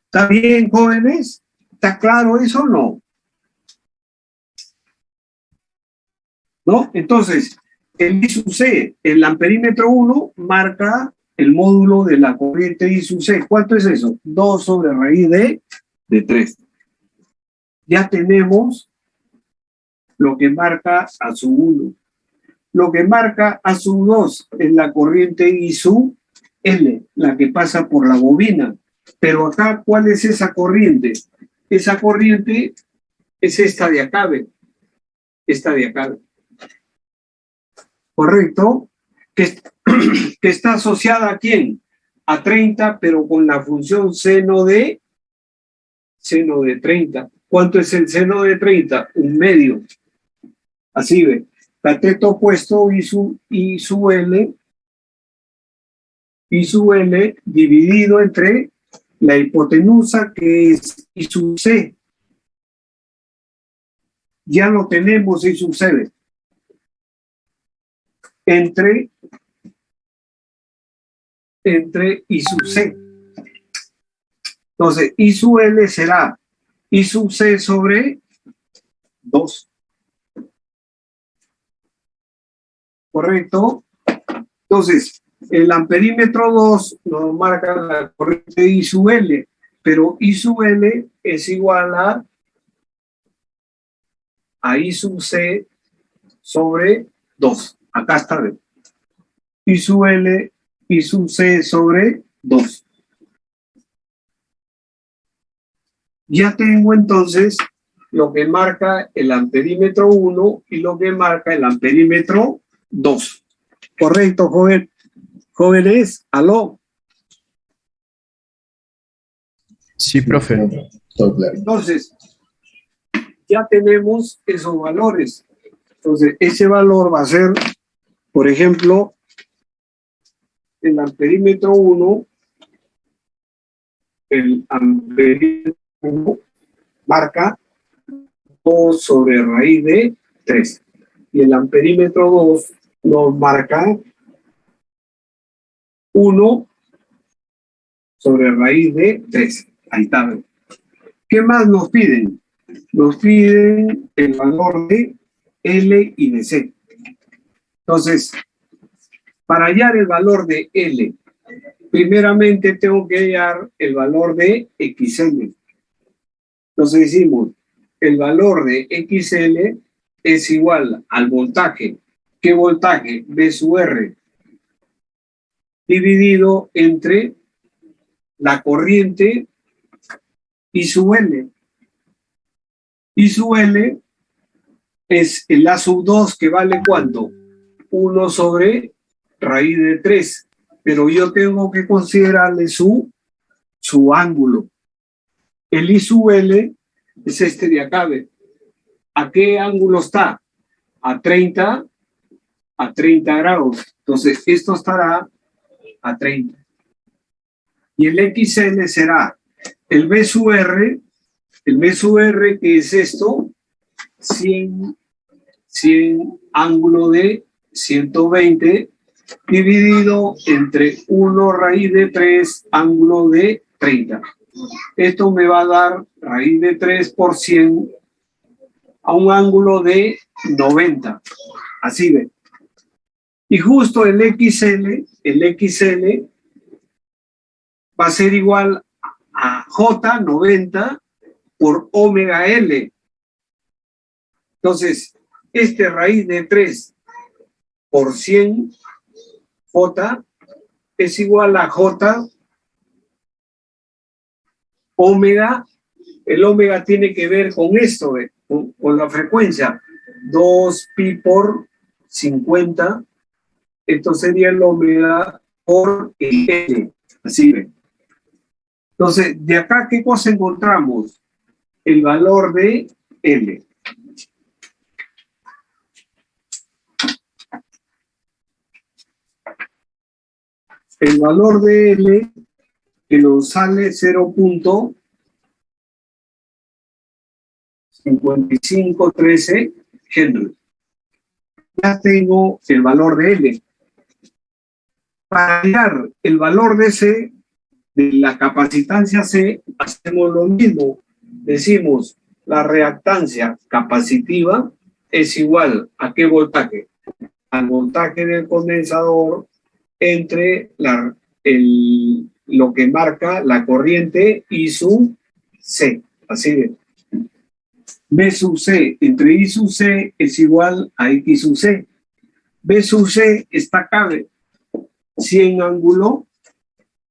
A: ¿Está bien, jóvenes? ¿Está claro eso o no? ¿No? Entonces, el I sub C, el amperímetro 1, marca el módulo de la corriente I sub C. ¿Cuánto es eso? 2 sobre raíz de 3. Ya tenemos lo que marca a sub 1. Lo que marca a sub 2 es la corriente I sub L, la que pasa por la bobina. Pero acá, ¿cuál es esa corriente? Esa corriente es esta de acá, ¿ve? Esta de acá. ¿Correcto? Que está asociada a ¿quién? A 30, pero con la función seno de 30. ¿Cuánto es el seno de 30? 1/2. Así ve. Cateto opuesto I sub L dividido entre la hipotenusa, que es I sub C. Ya lo tenemos I sub C. Entre I sub C. Entonces, I sub L será I sub C sobre 2. ¿Correcto? Entonces, el amperímetro 2 nos marca la corriente I sub L, pero I sub L es igual a I sub C sobre 2. Acá está. I sub L, I sub C sobre 2. Ya tengo entonces lo que marca el amperímetro 1 y lo que marca el amperímetro 2. ¿Correcto, joven? Jóvenes, aló.
E: Sí, profe.
A: Entonces, ya tenemos esos valores. Entonces, ese valor va a ser, por ejemplo, el amperímetro 1, el amperímetro 1 marca 2 sobre raíz de 3. Y el amperímetro 2 nos marca 1 sobre raíz de 3. Ahí está. ¿Qué más nos piden? Nos piden el valor de L y de C. Entonces, para hallar el valor de L, primeramente tengo que hallar el valor de XL. Entonces decimos, el valor de XL es igual al voltaje. ¿Qué voltaje? V sub R dividido entre la corriente I sub L. I sub L es el A sub 2, que vale ¿cuánto? 1 sobre raíz de 3. Pero yo tengo que considerarle su ángulo. El I sub L es este de acá, ¿ve? ¿A qué ángulo está? A 30 grados. Entonces, esto estará a 30. Y el XL será el B sub R, que es esto, 100 ángulo de 120, dividido entre 1 raíz de 3 ángulo de 30. Esto me va a dar raíz de 3 por 100 a un ángulo de 90. Así ve. Y justo el XL va a ser igual a J, 90, por omega L. Entonces, este raíz de 3 por 100 J es igual a J omega. El omega tiene que ver con esto, con la frecuencia. 2pi por 50. Esto sería el omega por el L. Así ven. Entonces, de acá, ¿qué cosa encontramos? El valor de L. El valor de L que nos sale 0.5513 Henry. Ya tengo el valor de L. Para hallar el valor de C, de la capacitancia C, hacemos lo mismo. Decimos, la reactancia capacitiva es igual ¿a qué voltaje? Al voltaje del condensador entre lo que marca la corriente y su C. Así de. B sub C entre I sub C es igual a X sub C. B sub C está acá, 100 ángulo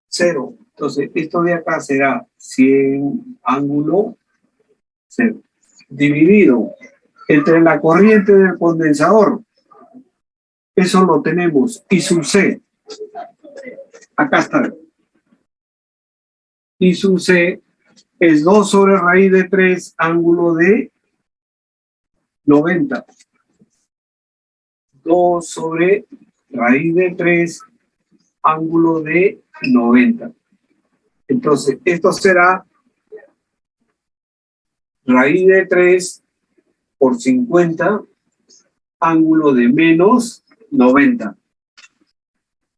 A: 0. Entonces, esto de acá será 100 ángulo 0. Dividido entre la corriente del condensador. Eso lo tenemos. I sub C. Acá está. I sub C es 2 sobre raíz de 3 ángulo de 90. 2 sobre raíz de 3 ángulo de 90. Entonces, esto será raíz de 3 por 50 ángulo de menos 90.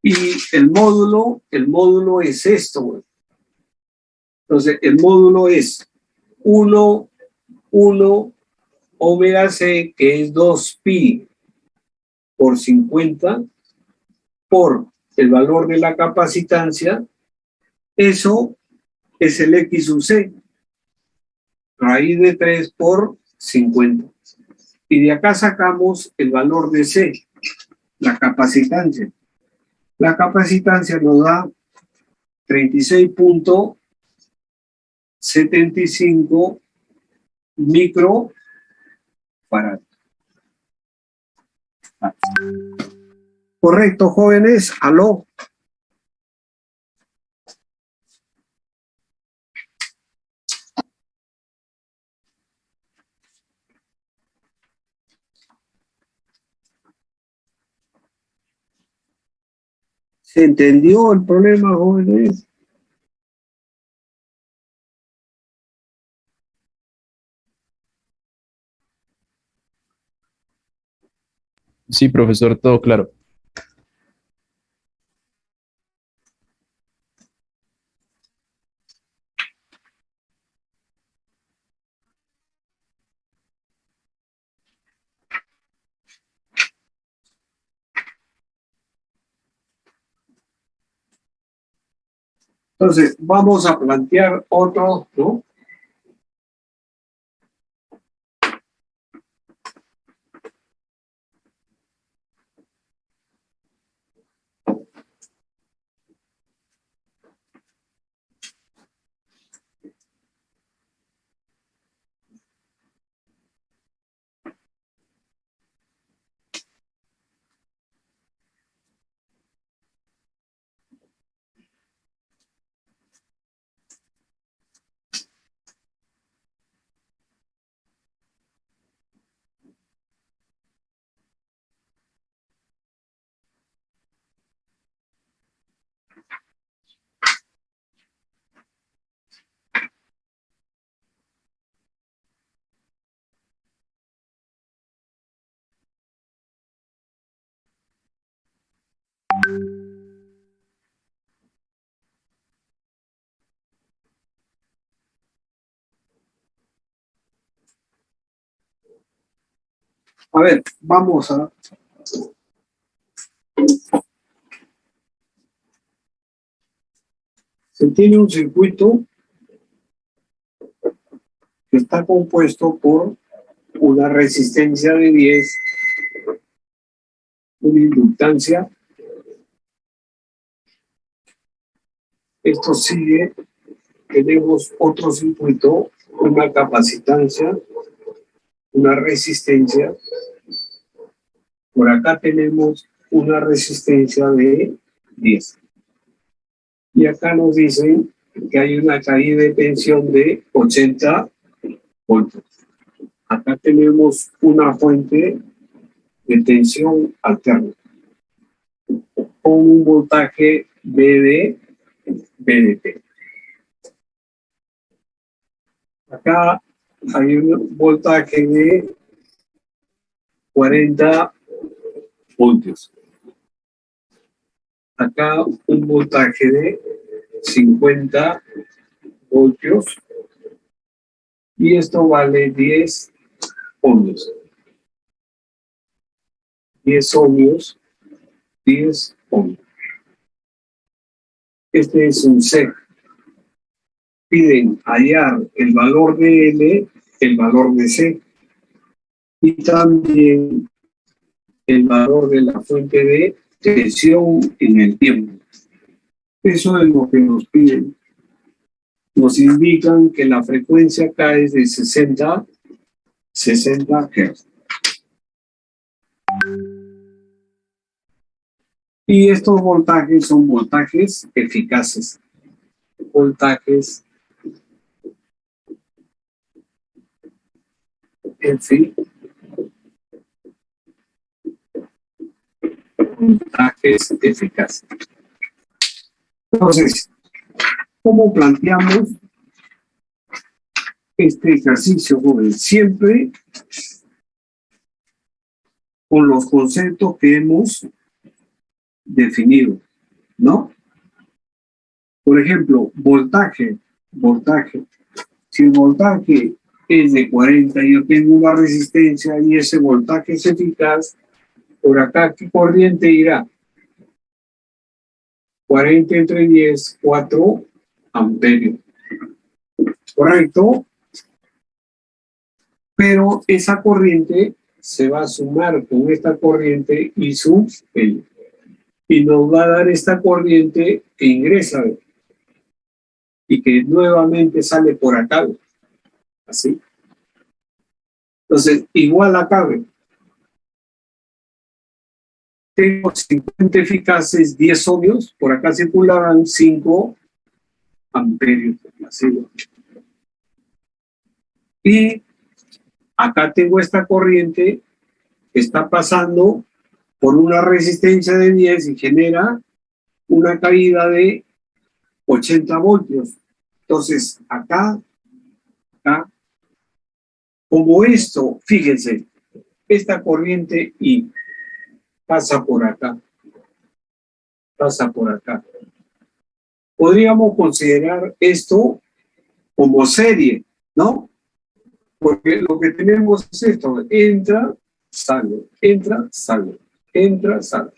A: Y el módulo es esto, güey. Entonces, el módulo es 1 omega C, que es 2pi por 50, por el valor de la capacitancia. Eso es el X sub C. Raíz de 3 por 50. Y de acá sacamos el valor de C, la capacitancia. La capacitancia nos da 36.75 microfarad. Correcto, jóvenes. Aló. ¿Se entendió el problema, jóvenes?
E: Sí, profesor, todo claro.
A: Entonces, vamos a plantear otro, ¿no? A ver, vamos a... Se tiene un circuito que está compuesto por una resistencia de 10, una inductancia. Esto sigue, tenemos otro circuito, una capacitancia una resistencia. Por acá tenemos una resistencia de 10. Y acá nos dicen que hay una caída de tensión de 80 voltios. Acá tenemos una fuente de tensión alterna con un voltaje BDT. Acá hay un voltaje de 40 voltios. Acá un voltaje de 50 voltios. Y esto vale 10 ohmios. 10 ohmios. 10 ohmios. Este es un C. Piden hallar el valor de L, el valor de C. Y también el valor de la fuente de tensión en el tiempo. Eso es lo que nos piden. Nos indican que la frecuencia acá es de 60 Hz. Y estos voltajes son voltajes eficaces. Voltajes voltajes eficaces. Entonces, ¿cómo planteamos este ejercicio, joven? Siempre con los conceptos que hemos definido, ¿no? Por ejemplo, voltaje. Si el voltaje es de 40 y yo tengo una resistencia y ese voltaje es eficaz, por acá, ¿qué corriente irá? 40 entre 10, 4 amperios. ¿Correcto? Pero esa corriente se va a sumar con esta corriente y su L. Y nos va a dar esta corriente que ingresa y que nuevamente sale por acá. Así. Entonces, igual acá. Tengo 50 eficaces, 10 ohmios. Por acá circularán 5 amperios. Así. Y acá tengo esta corriente que está pasando por una resistencia de 10 y genera una caída de 80 voltios. Entonces, acá, como esto, fíjense, esta corriente I pasa por acá. Podríamos considerar esto como serie, ¿no? Porque lo que tenemos es esto, entra, sale, entra, sale, entra, sale.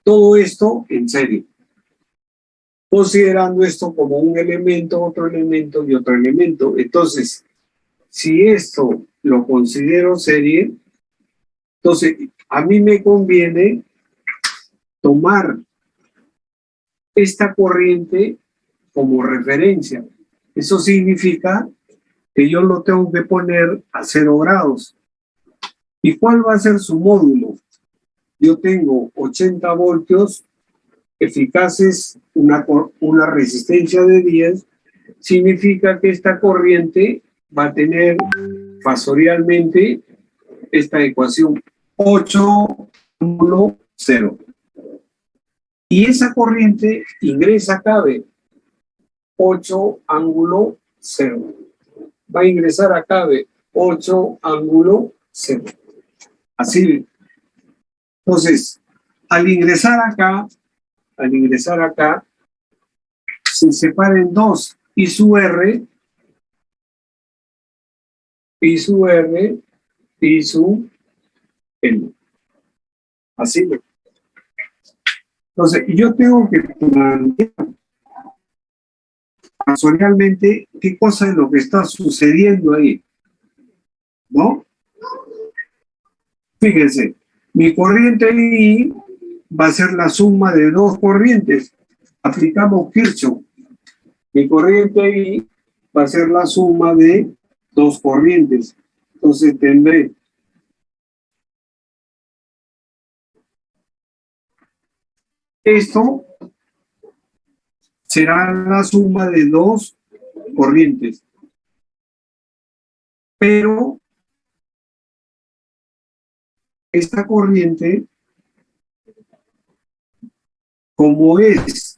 A: Todo esto en serie. Considerando esto como un elemento, otro elemento y otro elemento. Entonces, si esto lo considero serie, entonces a mí me conviene tomar esta corriente como referencia. Eso significa que yo lo tengo que poner a 0 grados. ¿Y cuál va a ser su módulo? Yo tengo 80 voltios eficaces, una resistencia de 10, significa que esta corriente va a tener fasorialmente esta ecuación 8, 1, 0. Y esa corriente ingresa acá, ve, 8, ángulo 0. Va a ingresar acá, ve, 8, ángulo 0. Así. Entonces, al ingresar acá, se separa en dos, I sub R, I sub R, I sub L. Así. Entonces, yo tengo que plantear sensorialmente qué cosa es lo que está sucediendo ahí, ¿no? Fíjense, mi corriente I va a ser la suma de dos corrientes. Aplicamos Kirchhoff. Mi corriente I va a ser la suma de dos corrientes. Entonces tendré esto será la suma de dos corrientes. Pero esta corriente, como es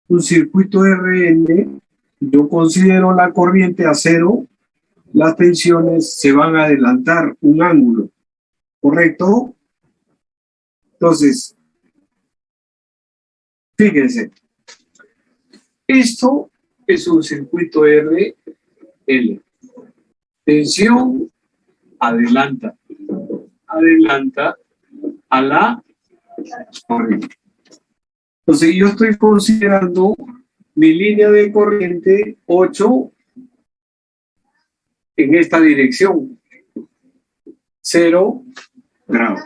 A: un circuito RN, yo considero la corriente a cero, las tensiones se van a adelantar un ángulo, ¿correcto? Entonces, fíjense, esto es un circuito RL. Tensión adelanta a la corriente. Entonces yo estoy considerando mi línea de corriente 8 en esta dirección, 0 grados.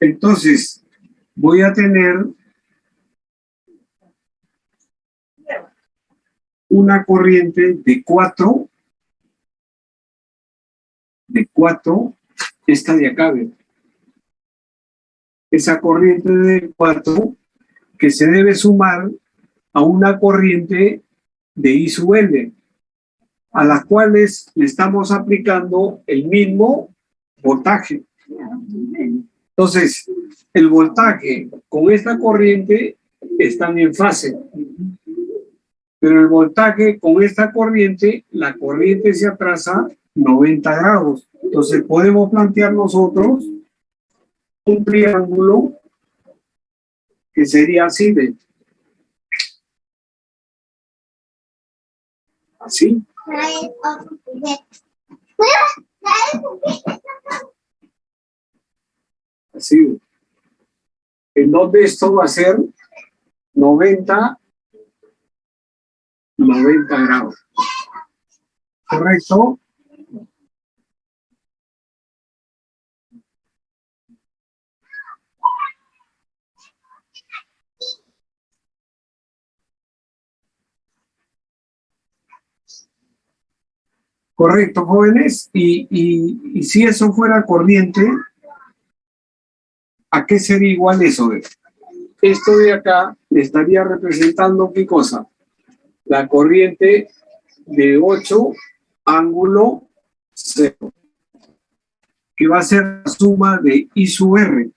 A: Entonces voy a tener una corriente de 4, esta de acá, ¿ve? Esa corriente de 4 que se debe sumar a una corriente de I sub L, a las cuales le estamos aplicando el mismo voltaje. Entonces, el voltaje con esta corriente están en fase, pero el voltaje con esta corriente, la corriente se atrasa 90 grados. Entonces, podemos plantear nosotros un triángulo que sería así, ¿ve? Así. Así, ¿ve? En donde esto va a ser 90 grados. ¿Correcto? Correcto, jóvenes. Y si eso fuera corriente, ¿a qué sería igual eso? Esto de acá estaría representando ¿qué cosa? La corriente de 8 ángulo 0, que va a ser la suma de I sub R,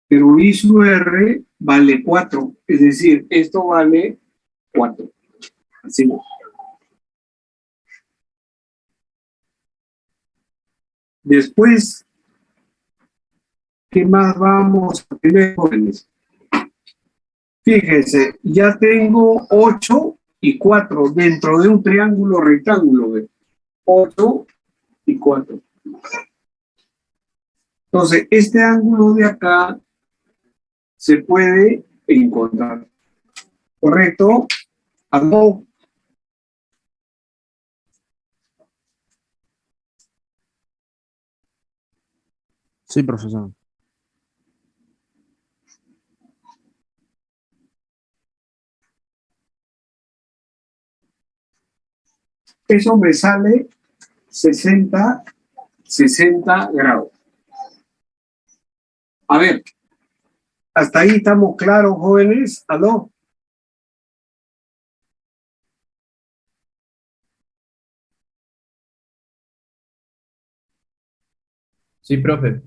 A: pero I sub R vale 4, es decir, esto vale 4. Así. Después, ¿qué más vamos a tener, jóvenes? Fíjense, ya tengo 8 y 4 dentro de un triángulo rectángulo, ¿ve? 8 y 4. Entonces, este ángulo de acá se puede encontrar. ¿Correcto? ¿Algo?
E: Sí, profesor.
A: Eso me sale 60 grados. A ver, hasta ahí estamos claros, jóvenes. ¿Aló?
E: Sí, profe.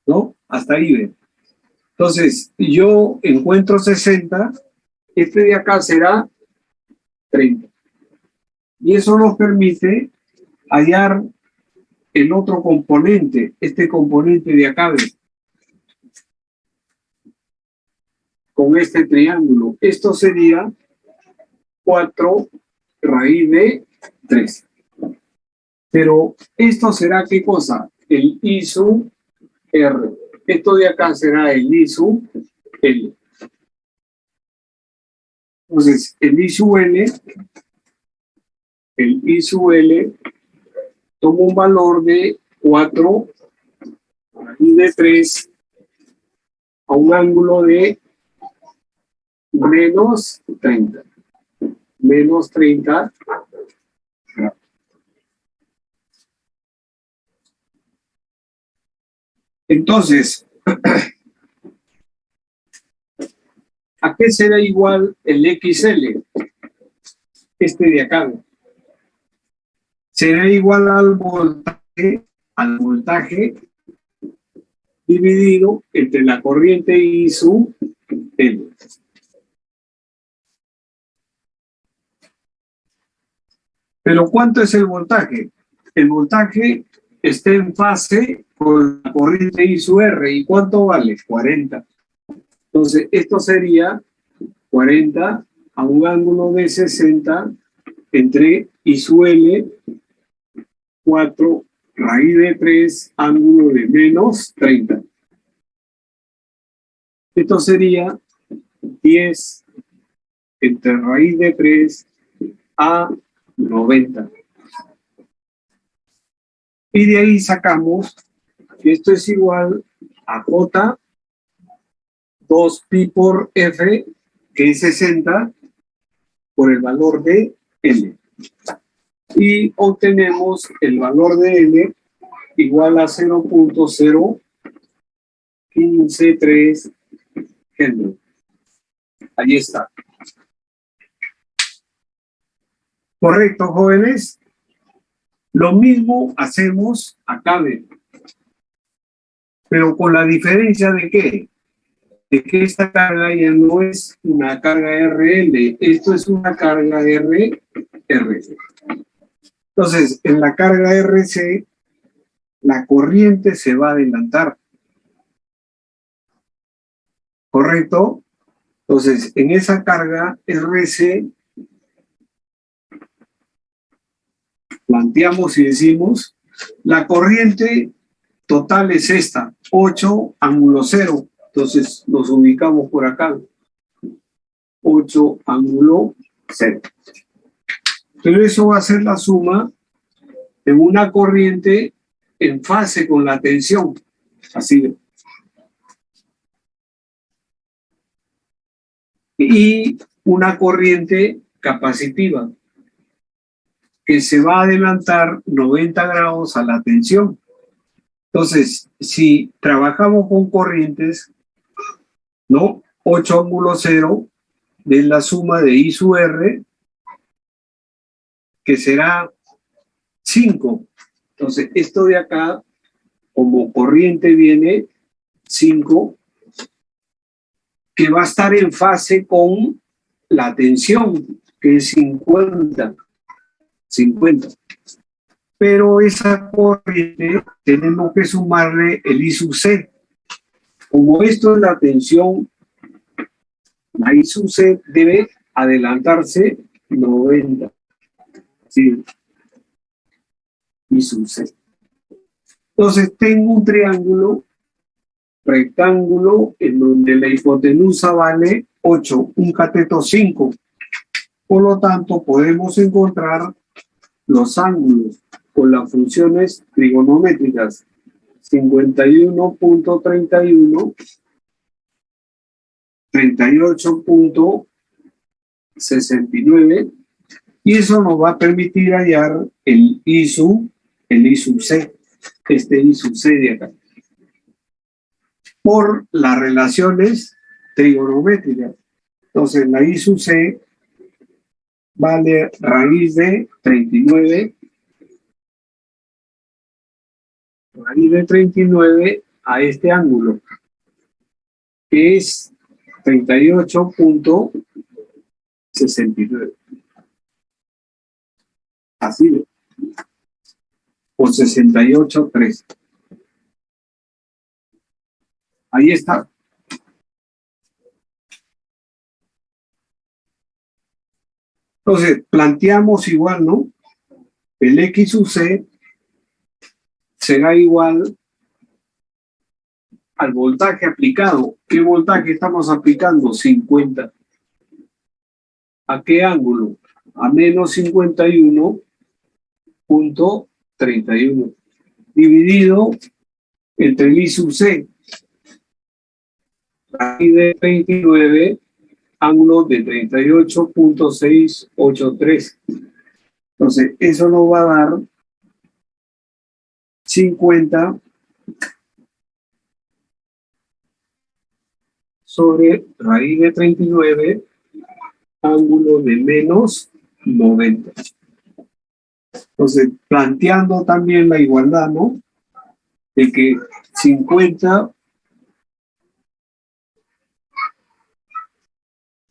A: ¿No? Hasta ahí ven. Entonces, yo encuentro 60, este de acá será 30. Y eso nos permite hallar el otro componente, este componente de acá, ¿ven? Con este triángulo. Esto sería 4 raíz de 3. Pero esto será ¿qué cosa? El I sub R. Esto de acá será el I sub L. Entonces, el I sub L toma un valor de 4 raíz de 3 a un ángulo de menos 30. Menos 30 grados. Entonces, ¿a qué será igual el XL? Este de acá. Será igual al voltaje dividido entre la corriente y su L. Pero ¿cuánto es el voltaje? El voltaje está en fase con la corriente I sub R. ¿Y cuánto vale? 40. Entonces, esto sería 40 a un ángulo de 60 entre I sub L, 4 raíz de 3, ángulo de menos 30. Esto sería 10 entre raíz de 3 a 90. Y de ahí sacamos que esto es igual a J 2pi por F, que es 60, por el valor de L. Y obtenemos el valor de L igual a 0.0153 Henry. Ahí está. ¿Correcto, jóvenes? Lo mismo hacemos acá, pero con la diferencia de ¿qué? De que esta carga ya no es una carga RL, esto es una carga RC. Entonces, en la carga RC, la corriente se va a adelantar. ¿Correcto? Entonces, en esa carga RC, planteamos y decimos, la corriente total es esta, 8 ángulo 0. Entonces nos ubicamos por acá. 8 ángulo 0. Pero eso va a ser la suma de una corriente en fase con la tensión. Así. Y una corriente capacitiva que se va a adelantar 90 grados a la tensión. Entonces, si trabajamos con corrientes, ¿no? 8 ángulo 0 de la suma de I sub R, que será 5. Entonces, esto de acá, como corriente viene 5, que va a estar en fase con la tensión, que es 50. Pero esa corriente tenemos que sumarle el I sub C. Como esto es la tensión, la I sub C debe adelantarse 90. Sí. I sub C. Entonces tengo un triángulo rectángulo en donde la hipotenusa vale 8, un cateto 5. Por lo tanto, podemos encontrar los ángulos con las funciones trigonométricas 51.31, 38.69, y eso nos va a permitir hallar el I sub C, este I sub C de acá, por las relaciones trigonométricas. Entonces, la I sub C vale raíz de 39, raíz de 39 a este ángulo, que es 38.69. Así, o 68.3. Ahí está. Entonces, planteamos igual, ¿no? El X sub C será igual al voltaje aplicado. ¿Qué voltaje estamos aplicando? 50. ¿A qué ángulo? A menos 51.31. Dividido entre el I sub C. Raíz de 29 ángulo de 38.683. Entonces, eso nos va a dar 50 sobre raíz de 39, ángulo de menos 90. Entonces, planteando también la igualdad, ¿no? De que 50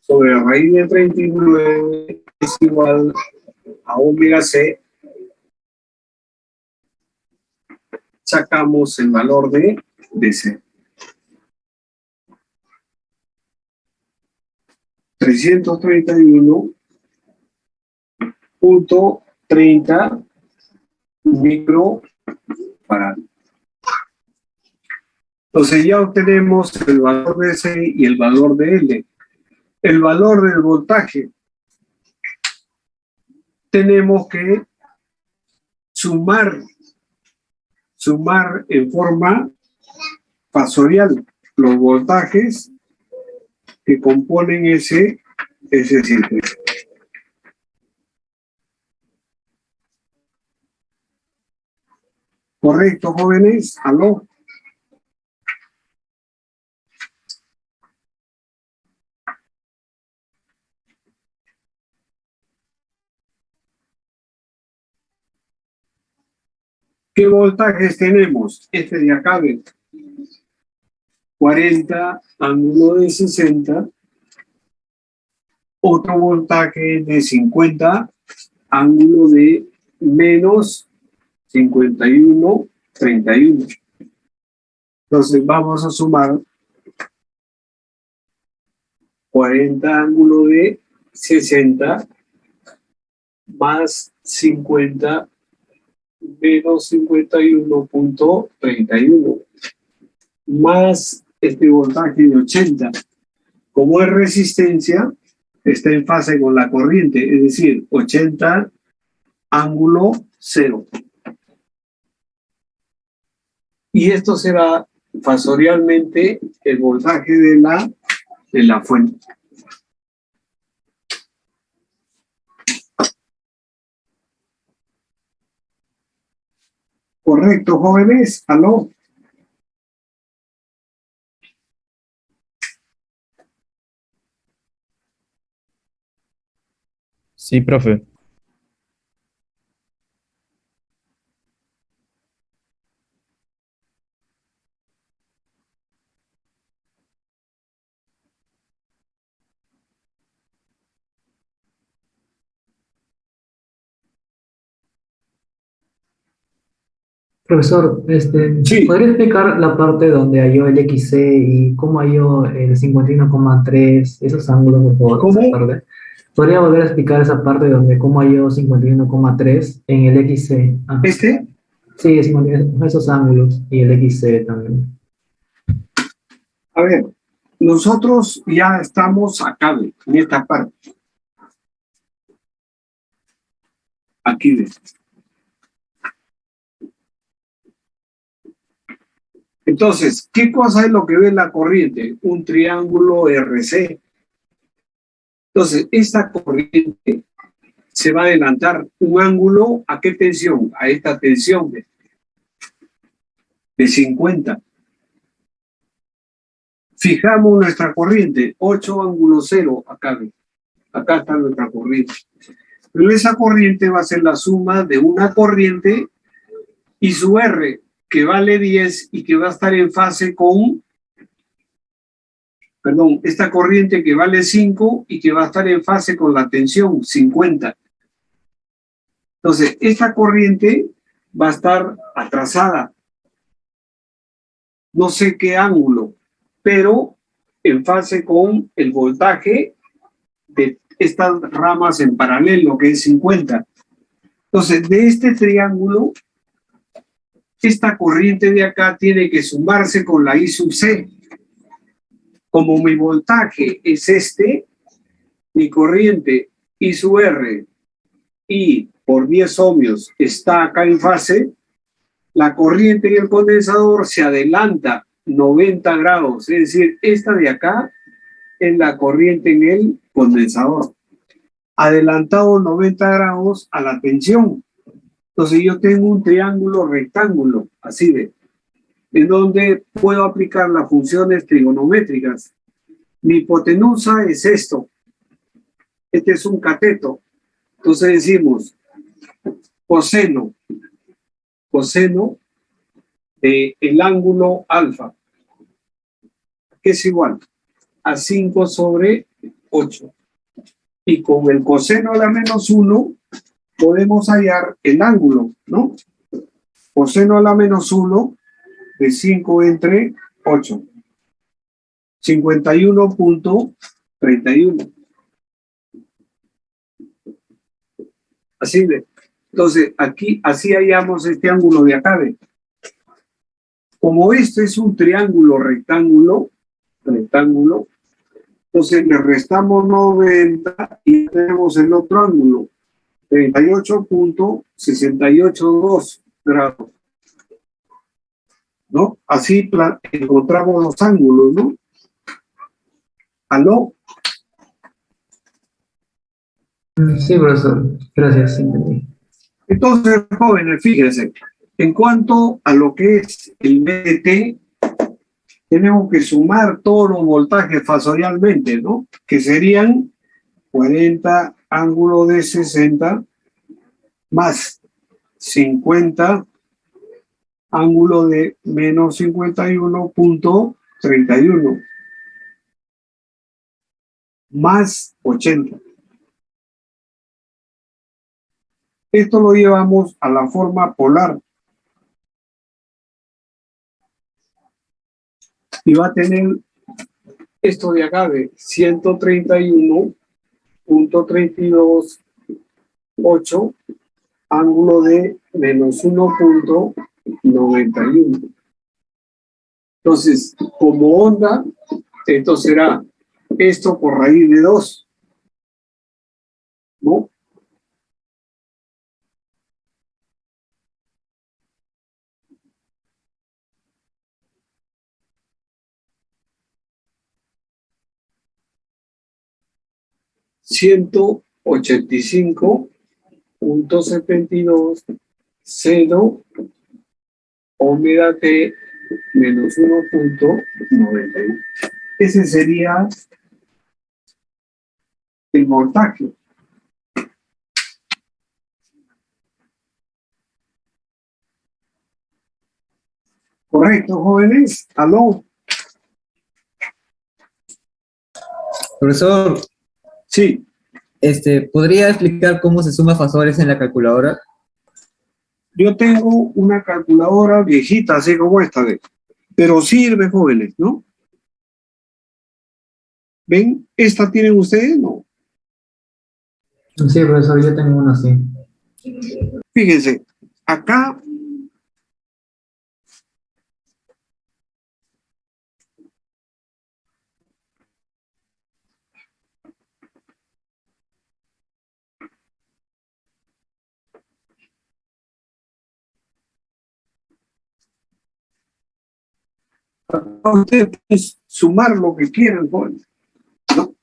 A: sobre raíz de 39 es igual a omega c. Sacamos el valor de c. 331.30 microfarad. Entonces ya obtenemos el valor de C y el valor de L. El valor del voltaje. Tenemos que sumar en forma fasorial los voltajes que componen ese circuito. ¿Correcto, jóvenes? ¿Aló? ¿Qué voltajes tenemos? Este de acá, ¿ven? 40, ángulo de 60. Otro voltaje de 50, ángulo de menos 51.31. Entonces vamos a sumar 40 ángulo de 60 más 50 menos 51.31 más este voltaje de 80. Como es resistencia, está en fase con la corriente, es decir, 80 ángulo 0. Y esto será fasorialmente el voltaje de la fuente. ¿Correcto, jóvenes? ¿Aló?
E: Sí, profe.
F: Profesor,
A: Sí.
F: ¿podría explicar la parte donde halló el XC y cómo halló el 51,3, esos ángulos, por favor?
A: ¿Cómo?
F: Esa parte. ¿Podría volver a explicar esa parte donde cómo halló 51,3 en el XC? Ah,
A: ¿Este?
F: sí, 51, esos ángulos y el XC también.
A: A ver, nosotros ya estamos acá, en esta parte. Aquí, ¿ves? Entonces, ¿qué cosa es lo que ve la corriente? Un triángulo RC. Entonces, esta corriente se va a adelantar un ángulo, ¿a qué tensión? A esta tensión de 50. Fijamos nuestra corriente, 8 ángulo 0, acá, ¿ves? Acá está nuestra corriente. Pero esa corriente va a ser la suma de una corriente y su R, que vale 10 y que va a estar en fase con, esta corriente que vale 5 y que va a estar en fase con la tensión 50. Entonces, esta corriente va a estar atrasada. No sé qué ángulo, pero en fase con el voltaje de estas ramas en paralelo, que es 50. Entonces, de este triángulo, esta corriente de acá tiene que sumarse con la I sub C. Como mi voltaje es este, mi corriente I sub R y por 10 ohmios está acá en fase, la corriente en el condensador se adelanta 90 grados, es decir, esta de acá es la corriente en el condensador. Adelantado 90 grados a la tensión. Entonces yo tengo un triángulo rectángulo, así de, en donde puedo aplicar las funciones trigonométricas. Mi hipotenusa es esto. Este es un cateto. Entonces decimos coseno del ángulo alfa, que es igual a 5 sobre 8. Y con el coseno a la menos 1 podemos hallar el ángulo, ¿no? Coseno a la menos 1 de 5 entre 8. 51.31. Así de. Entonces, aquí, así hallamos este ángulo de acá. ¿Ve? Como este es un triángulo rectángulo, entonces le restamos 90 y tenemos el otro ángulo, 38.682 grados. ¿No? Así encontramos los ángulos, ¿no? ¿Aló?
F: Sí, profesor. Gracias, sí, entendí.
A: Entonces, jóvenes, fíjense, en cuanto a lo que es el BT, tenemos que sumar todos los voltajes fasorialmente, ¿no? Que serían 40 ángulo de 60 más 50 ángulo de menos 51.31 más 80. Esto lo llevamos a la forma polar. Y va a tener esto de acá de 131.328 ángulo de menos 1.91. Entonces, como onda, esto será esto por raíz de 2. ¿No? $185.72 seno omega t menos 1.91. Ese sería el voltaje. ¿Correcto, jóvenes? ¿Aló?
G: Profesor,
A: Sí.
G: ¿Podría explicar cómo se suma fasores en la calculadora?
A: Yo tengo una calculadora viejita, así como esta, pero sirve, jóvenes, ¿no? ¿Ven? ¿Esta tienen ustedes? No.
F: Sí, profesor, yo tengo uno así.
A: Fíjense, acá ustedes pueden sumar lo que quieran, jóvenes, ¿no?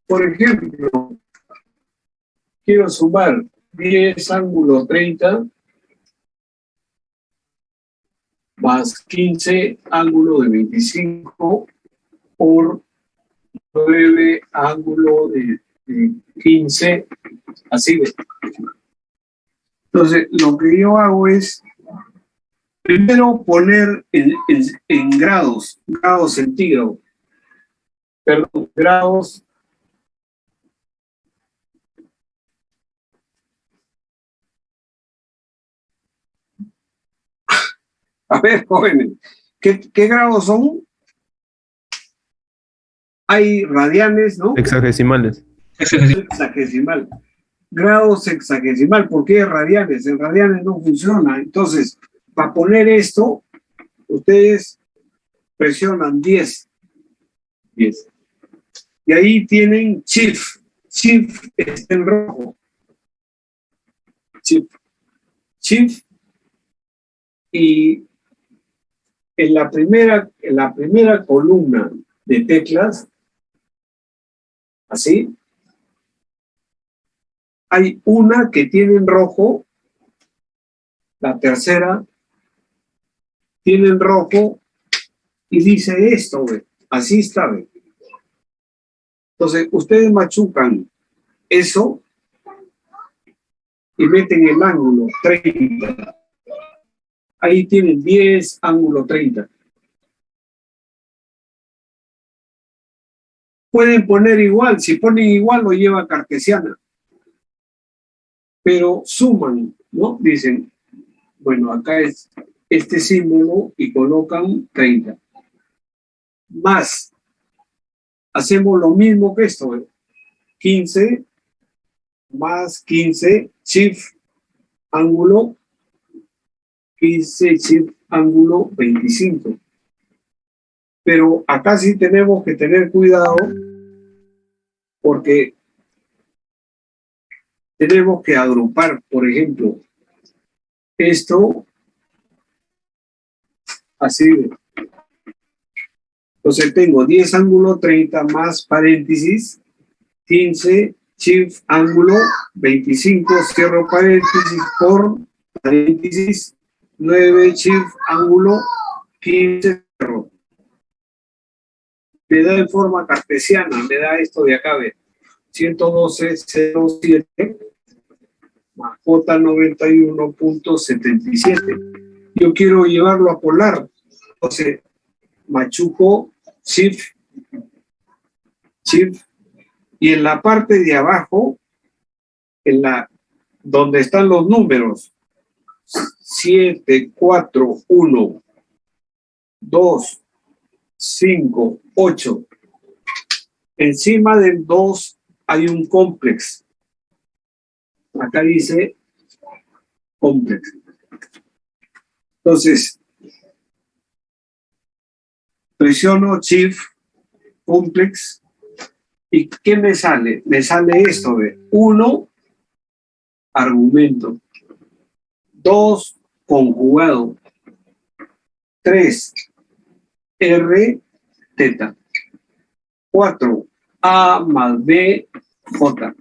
A: Por ejemplo, quiero sumar 10 ángulo 30 más 15 ángulo de 25 por 9 ángulo de 15, así de. Entonces, lo que yo hago es primero poner en grados centígrados, perdón, grados. A ver, jóvenes, ¿qué grados son? Hay radianes, ¿no?
C: Hexagesimales.
A: Hexagesimal. Grados hexagesimal. ¿Por qué radianes? En radianes no funciona. Entonces, para poner esto, ustedes presionan 10. Y ahí tienen shift. Shift está en rojo. Shift. Y en la primera columna de teclas, así, hay una que tiene en rojo, la tercera tiene en rojo y dice esto, ¿ve? Así está, ¿ve? Entonces, ustedes machucan eso y meten el ángulo 30. Ahí tienen 10, ángulo 30. Pueden poner igual, si ponen igual lo lleva cartesiana. Pero suman, ¿no? Dicen, bueno, acá es este símbolo y colocan 30. Más, hacemos lo mismo que esto, ¿eh? 15 más 15, shift, ángulo, 15, shift, ángulo 25. Pero acá sí tenemos que tener cuidado porque tenemos que agrupar, por ejemplo, esto así. Entonces tengo 10 ángulo 30 más paréntesis, 15, shift, ángulo 25, cierro paréntesis por paréntesis, 9, shift, ángulo 15, cierro. Me da en forma cartesiana, me da esto de acá, ve, 112,07 más J 91,77. Yo quiero llevarlo a polar, entonces machuco shift, y en la parte de abajo, donde están los números, 7, 4, 1, 2, 5, 8. Encima del 2 hay un complex. Acá dice complex. Entonces, presiono shift, complex, ¿y qué me sale? Me sale esto de 1, argumento, 2, conjugado, 3, R, teta, 4, A más B, J.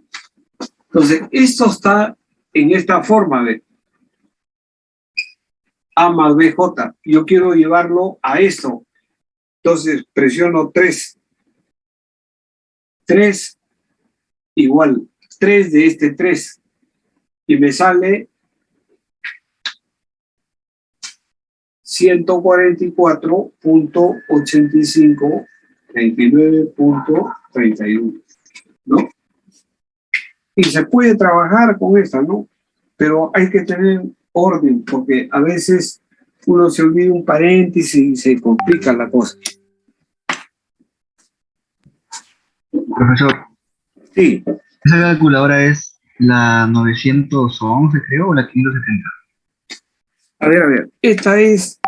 A: Entonces, esto está en esta forma, ¿ve? A más B, J. Yo quiero llevarlo a esto. Entonces, presiono 3. 3 igual 3 de este 3. Y me sale 144.85, 29.31, ¿no? Y se puede trabajar con esta, ¿no? Pero hay que tener orden, porque a veces uno se olvida un paréntesis y se complica la cosa.
C: Profesor,
A: Sí,
C: esa calculadora es la 911, creo, o la 570.
A: a ver. Esta es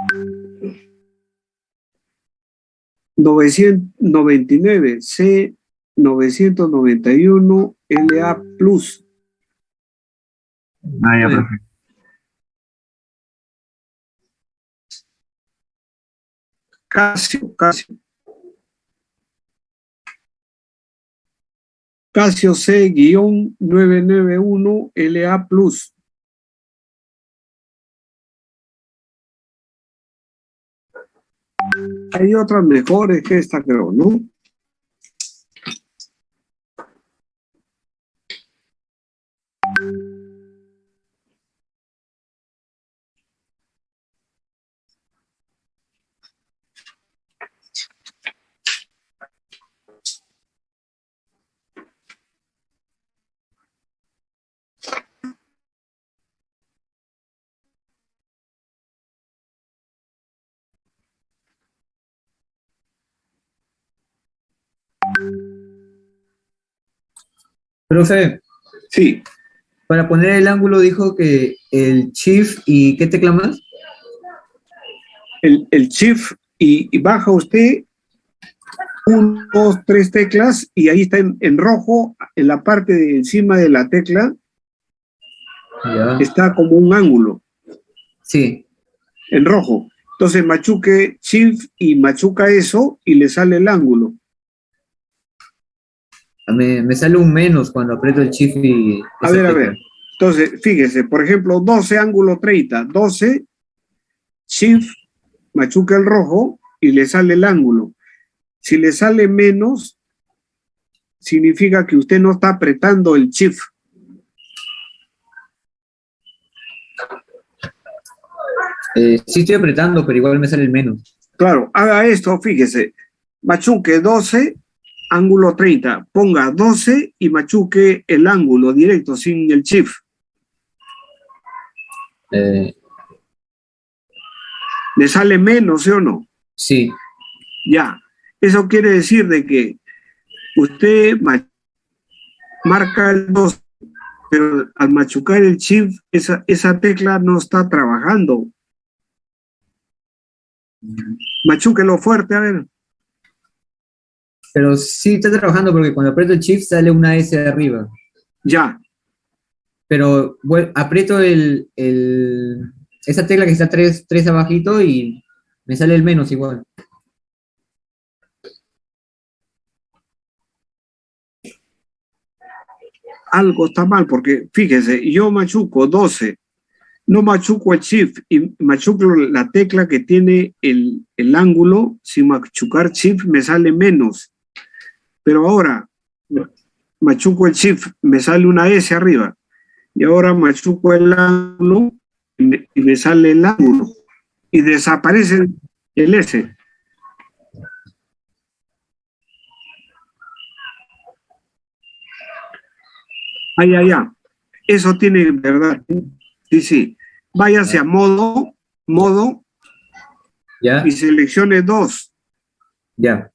A: 999, C 991, LA Plus.
C: Ah, ya, profe.
A: Casio C-991, LA Plus. Hay otras mejores que esta, creo, ¿no?
G: Profe,
A: Sí,
G: para poner el ángulo dijo que el shift y ¿qué tecla más?
A: el shift y baja usted 1, 2, 3 teclas y ahí está en rojo, en la parte de encima de la tecla,
G: Ya.
A: está como un ángulo,
G: Sí.
A: en rojo. Entonces machuque shift y machuca eso y le sale el ángulo.
G: Me sale un menos cuando aprieto el shift y
A: A
G: esa
A: ver, a
G: tecla.
A: ver. Entonces, fíjese, por ejemplo, 12 ángulo 30, 12 shift, machuca el rojo y le sale el ángulo. Si le sale menos, significa que usted no está apretando el shift.
G: Sí estoy apretando, pero igual me sale el menos.
A: Claro, haga esto, fíjese. Machuque 12, ángulo 30. Ponga 12 y machuque el ángulo directo, sin el shift.
G: Eh,
A: ¿Le sale menos, sí o no?
G: sí,
A: Ya. Eso quiere decir de que usted marca el 12, pero al machucar el shift, esa tecla no está trabajando. Machúquelo fuerte, a ver.
G: pero sí está trabajando porque cuando aprieto el shift sale una S arriba.
A: Ya.
G: Pero aprieto esa tecla que está tres abajito y me sale el menos igual.
A: Algo está mal, porque fíjese, yo machuco 12, no machuco el shift y machuco la tecla que tiene el ángulo, sin machucar shift me sale menos. Pero ahora machuco el shift, me sale una S arriba. Y ahora machuco el ángulo y me sale el ángulo. Y desaparece el S. Ay, ay, ay. Eso tiene verdad. Sí, sí. Váyase a modo,
G: ¿Ya?
A: y seleccione 2.
G: Ya.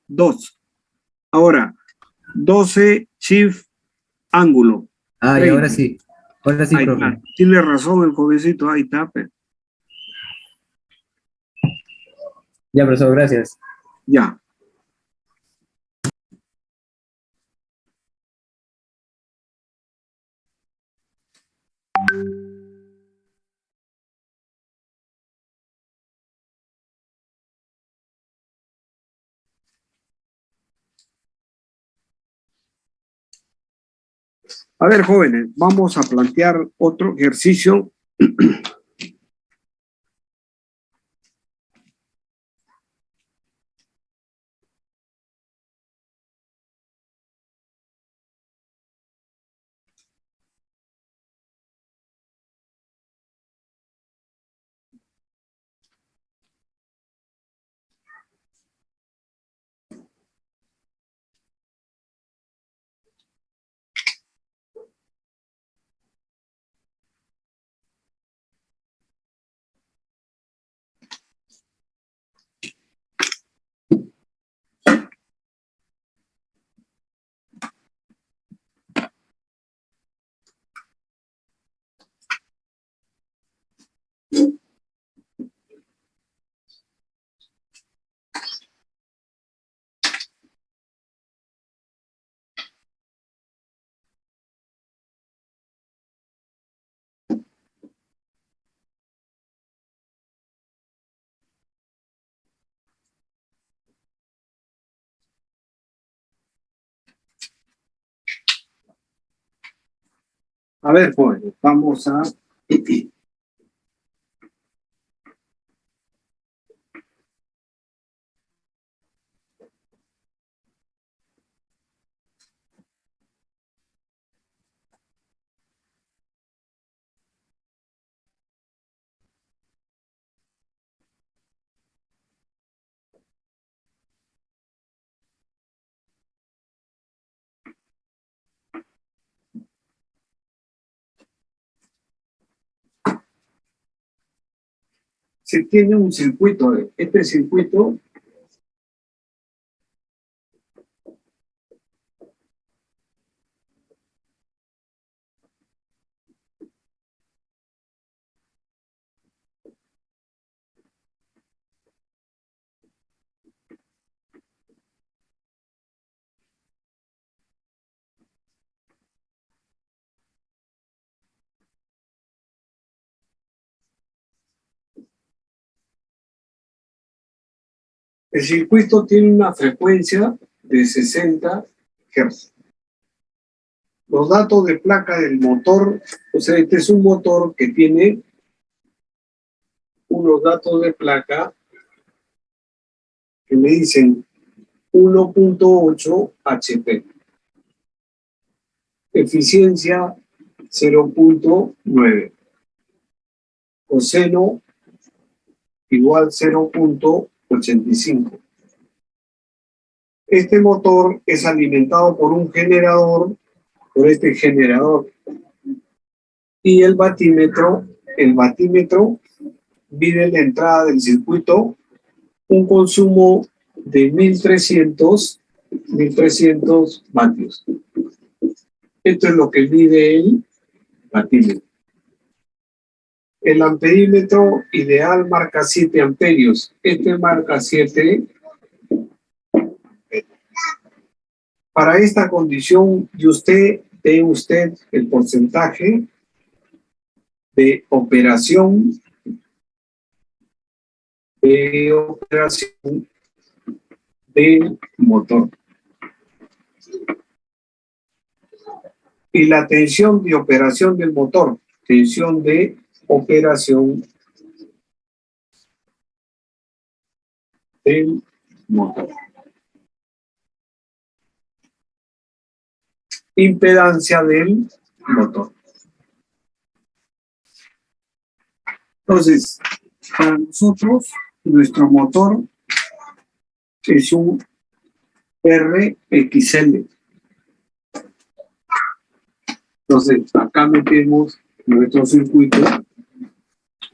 A: 2. Ahora, 12 shift ángulo.
G: Ah, y
A: 30.
G: ahora sí,
A: Ahí está.
G: profe.
A: Tiene razón el jovencito, ahí está.
G: Ya, profesor, gracias.
A: Ya. A ver, jóvenes, vamos a plantear otro ejercicio. A ver, jóvenes, vamos a... Se tiene un circuito. Este circuito El circuito tiene una frecuencia de 60 Hz. Los datos de placa del motor, o sea, este es un motor que tiene unos datos de placa que me dicen 1.8 HP. Eficiencia 0.9. Coseno igual 0.85. Este motor es alimentado por un generador, por este generador. Y el batímetro mide la entrada del circuito, un consumo de 1300 vatios. Esto es lo que mide el batímetro. El amperímetro ideal marca 7 amperios. Este marca 7. Para esta condición, dé usted el porcentaje de operación del motor. Y la tensión de operación del motor, tensión de operación del motor. Impedancia del motor. Entonces, para nosotros, nuestro motor es un RXL. Entonces, acá metemos nuestro circuito,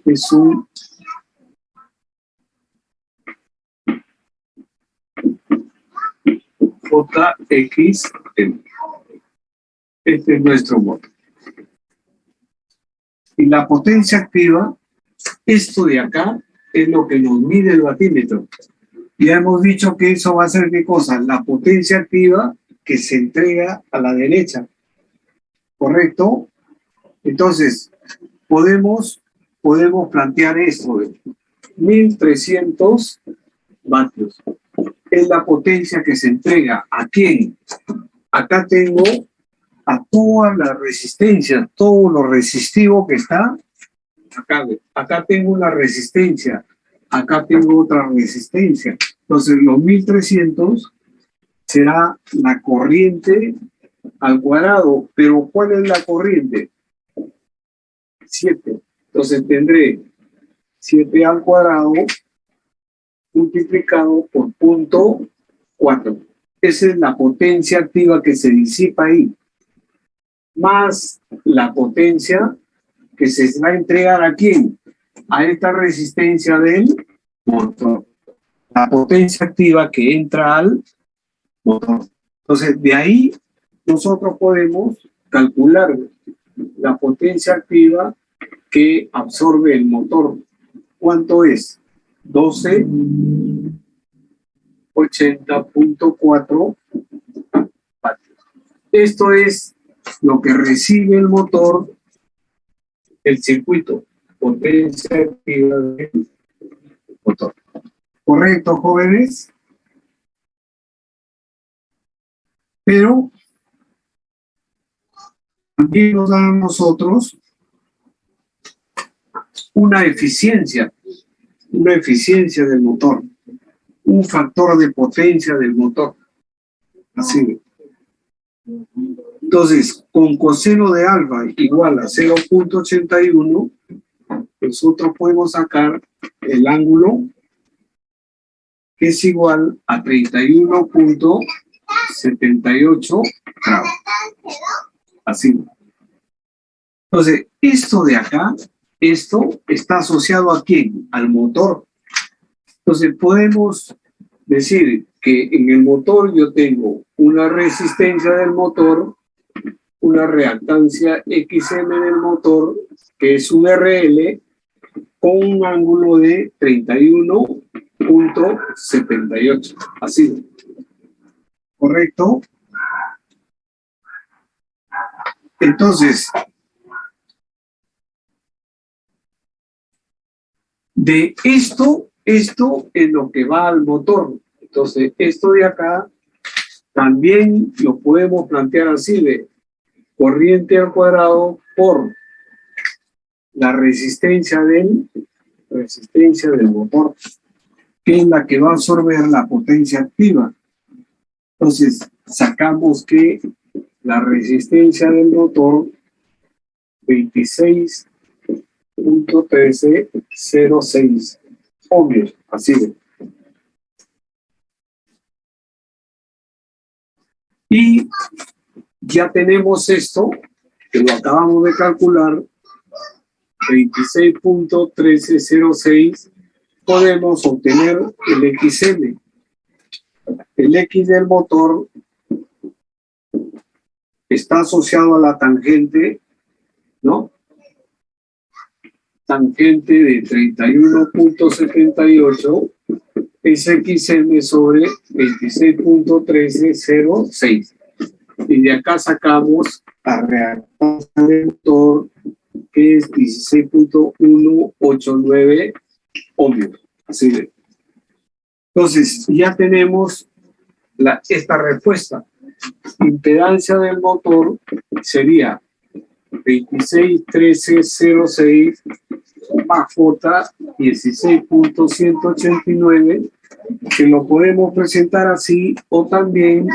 A: es un JXL. Este es nuestro motor. Y la potencia activa, esto de acá, es lo que nos mide el batímetro. Ya hemos dicho que eso va a ser ¿qué cosa? La potencia activa que se entrega a la derecha. ¿Correcto? Entonces, podemos plantear esto de 1300 vatios. Es la potencia que se entrega. ¿A quién? Acá tengo a toda la resistencia, todo lo resistivo que está. Acá tengo una resistencia. Acá tengo otra resistencia. Entonces, los 1300 será la corriente al cuadrado. Pero, ¿cuál es la corriente? 7. Entonces, tendré 7 al cuadrado multiplicado por 0.4. Esa es la potencia activa que se disipa ahí. Más la potencia que se va a entregar ¿a quién? A esta resistencia del motor. La potencia activa que entra al motor. Entonces, de ahí nosotros podemos calcular la potencia activa que absorbe el motor. ¿Cuánto es? 1280.4 vatios. Esto es lo que recibe el motor, el circuito, potencia activa del motor. ¿Correcto, jóvenes? Pero también nos dan a nosotros una eficiencia del motor, un factor de potencia del motor. Así. Entonces, con coseno de alfa igual a 0.81, nosotros podemos sacar el ángulo que es igual a 31.78 grados. Así. Entonces, esto de acá, esto está asociado ¿a quién? Al motor. Entonces, podemos decir que en el motor yo tengo una resistencia del motor, una reactancia XM del motor, que es un RL, con un ángulo de 31.78. Así. ¿Correcto? Entonces, de esto esto es lo que va al motor. Entonces, esto de acá también lo podemos plantear así de corriente al cuadrado por la resistencia del motor, que es la que va a absorber la potencia activa. Entonces, sacamos que la resistencia del motor 26.1306 ohmios, así de. Y ya tenemos esto, que lo acabamos de calcular, 26.1306, podemos obtener el XM. El X del motor está asociado a la tangente, ¿no? Tangente de 31.78 es XM sobre 26.1306. Y de acá sacamos la reactancia del motor, que es 16.189 ohmios. Así de. Entonces, ya tenemos esta respuesta. Impedancia del motor sería 26.1306 más J 16.189, que lo podemos presentar así o también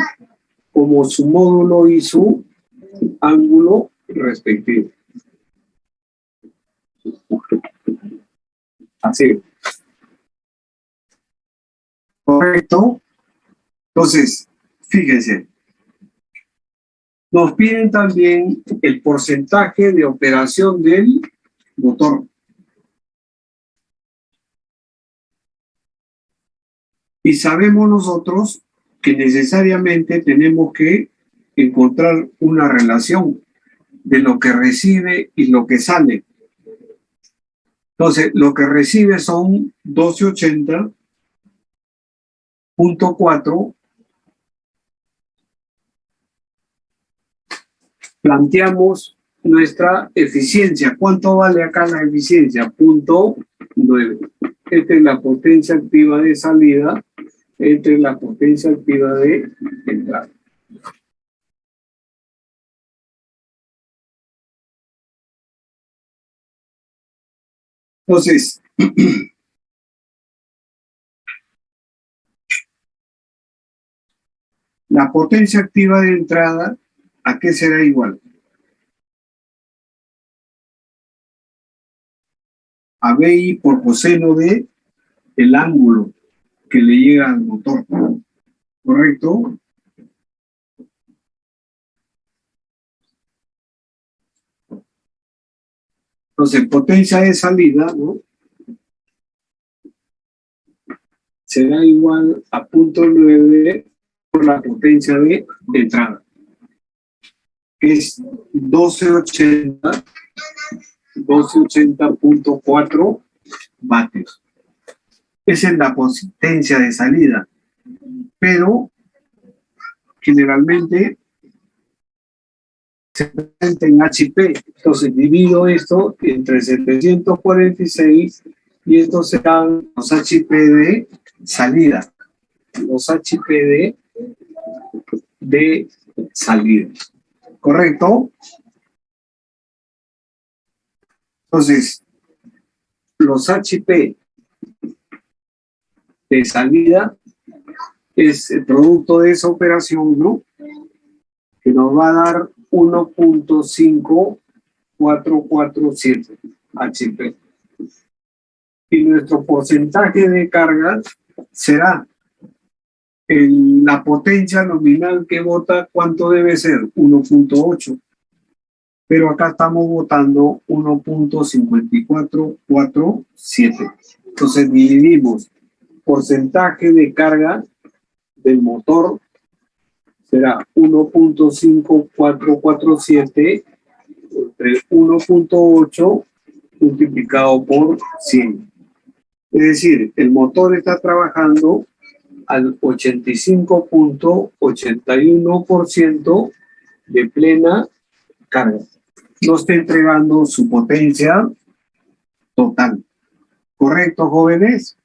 A: como su módulo y su ángulo respectivo. Así. Correcto. Entonces, fíjense. Nos piden también el porcentaje de operación del motor. Y sabemos nosotros que necesariamente tenemos que encontrar una relación de lo que recibe y lo que sale. Entonces, lo que recibe son 1280.4. Planteamos nuestra eficiencia. ¿Cuánto vale acá la eficiencia? 0.9. Esta es la potencia activa de salida. Esta es la potencia activa de entrada. Entonces, la potencia activa de entrada, ¿a qué será igual? A BI por coseno de el ángulo que le llega al motor. ¿Correcto? Entonces, potencia de salida, ¿no? Será igual a 0.9 por la potencia de entrada, que es 1280.4 vatios. Esa es la potencia de salida, pero generalmente se presenta en HP. Entonces divido esto entre 746 y estos serán los HP de salida. Los HP de salida. ¿Correcto? Entonces, los HP de salida es el producto de esa operación, ¿no? Que nos va a dar 1.5447 HP. Y nuestro porcentaje de carga será la potencia nominal que vota, ¿cuánto debe ser? 1.8. Pero acá estamos votando 1.5447. Entonces dividimos porcentaje de carga del motor, será 1.5447 entre 1.8 multiplicado por 100. Es decir, el motor está trabajando al 85.81% de plena carga. No está entregando su potencia total. ¿Correcto, jóvenes?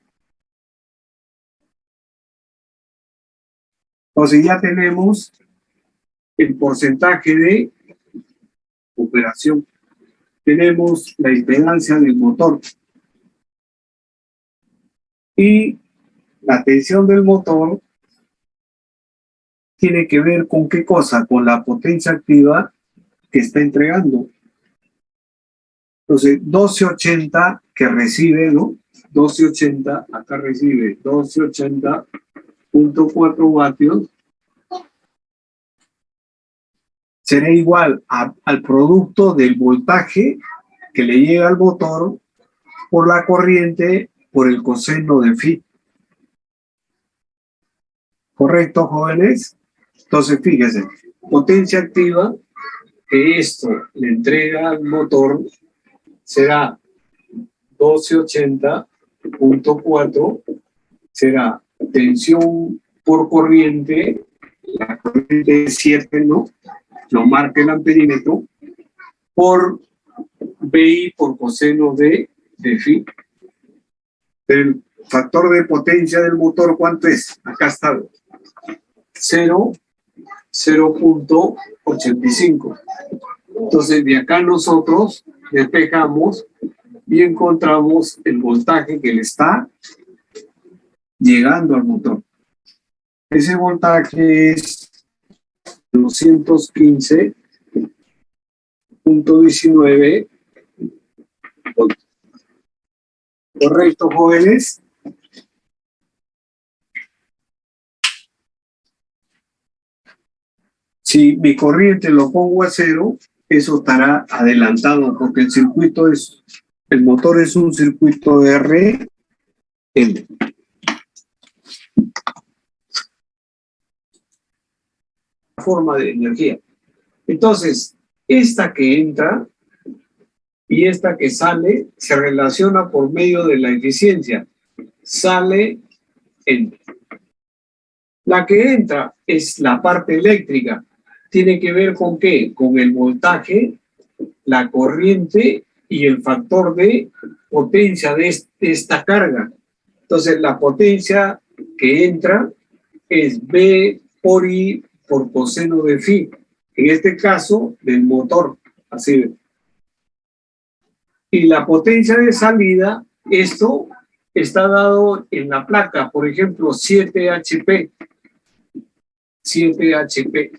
A: Entonces ya tenemos el porcentaje de operación. Tenemos la impedancia del motor. Y la tensión del motor tiene que ver con qué cosa, con la potencia activa que está entregando. Entonces, 1280 que recibe, ¿no? 1280, acá recibe 1280.4 vatios, será igual al producto del voltaje que le llega al motor por la corriente por el coseno de phi. ¿Correcto, jóvenes? Entonces, fíjense, potencia activa que esto le entrega al motor será 1280.4, será tensión por corriente, la corriente es 7, ¿no? Lo marca el amperímetro, por BI por coseno de phi. El factor de potencia del motor, ¿cuánto es? Acá está, 0.85. Entonces, de acá nosotros despejamos y encontramos el voltaje que le está llegando al motor. Ese voltaje es 215.19 voltios. ¿Correcto, jóvenes? Si mi corriente lo pongo a 0, eso estará adelantado porque el motor es un circuito RL. Forma de energía. Entonces, esta que entra y esta que sale se relaciona por medio de la eficiencia. Sale, entra. La que entra es la parte eléctrica. ¿Tiene que ver con qué? Con el voltaje, la corriente y el factor de potencia de esta carga. Entonces, la potencia que entra es B por I por coseno de phi. En este caso, del motor. Así es. Y la potencia de salida, esto está dado en la placa, por ejemplo, 7 HP. 7 HP.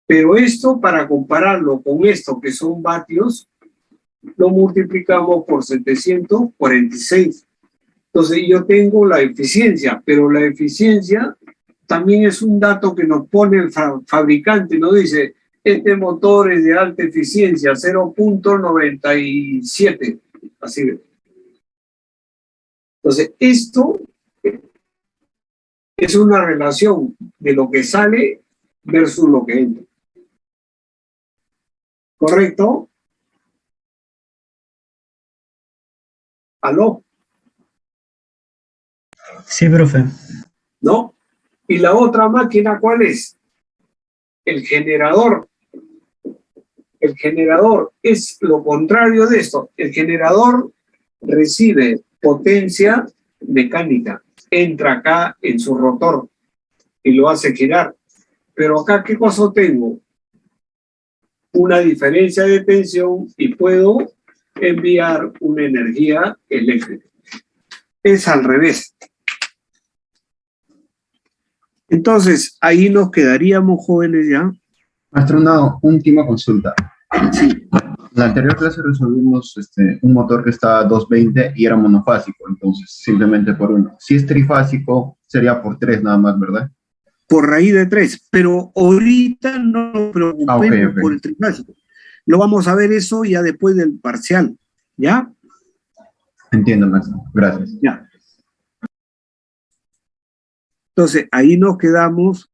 A: Pero esto, para compararlo con esto, que son vatios, lo multiplicamos por 746. Entonces yo tengo la eficiencia, pero la eficiencia también es un dato que nos pone el fabricante, nos dice, este motor es de alta eficiencia, 0.97. Así es. Entonces, esto es una relación de lo que sale versus lo que entra. ¿Correcto? ¿Aló?
B: Sí, profe.
A: ¿No? ¿Y la otra máquina cuál es? El generador. El generador es lo contrario de esto. El generador recibe potencia mecánica, entra acá en su rotor y lo hace girar. Pero acá, ¿qué cosa tengo? Una diferencia de tensión y puedo enviar una energía eléctrica. Es al revés. Entonces, ahí nos quedaríamos, jóvenes, ya.
C: Maestro, una última consulta. Sí. En la anterior clase resolvimos un motor que estaba a 220 y era monofásico, entonces simplemente por uno. Si es trifásico, sería por 3 nada más, ¿verdad?
A: Por raíz de 3, pero ahorita no nos preocupemos
C: okay.
A: por el trifásico. Lo vamos a ver eso ya después del parcial, ¿ya?
C: Entiendo, maestro. Gracias.
A: Ya. Entonces, ahí nos quedamos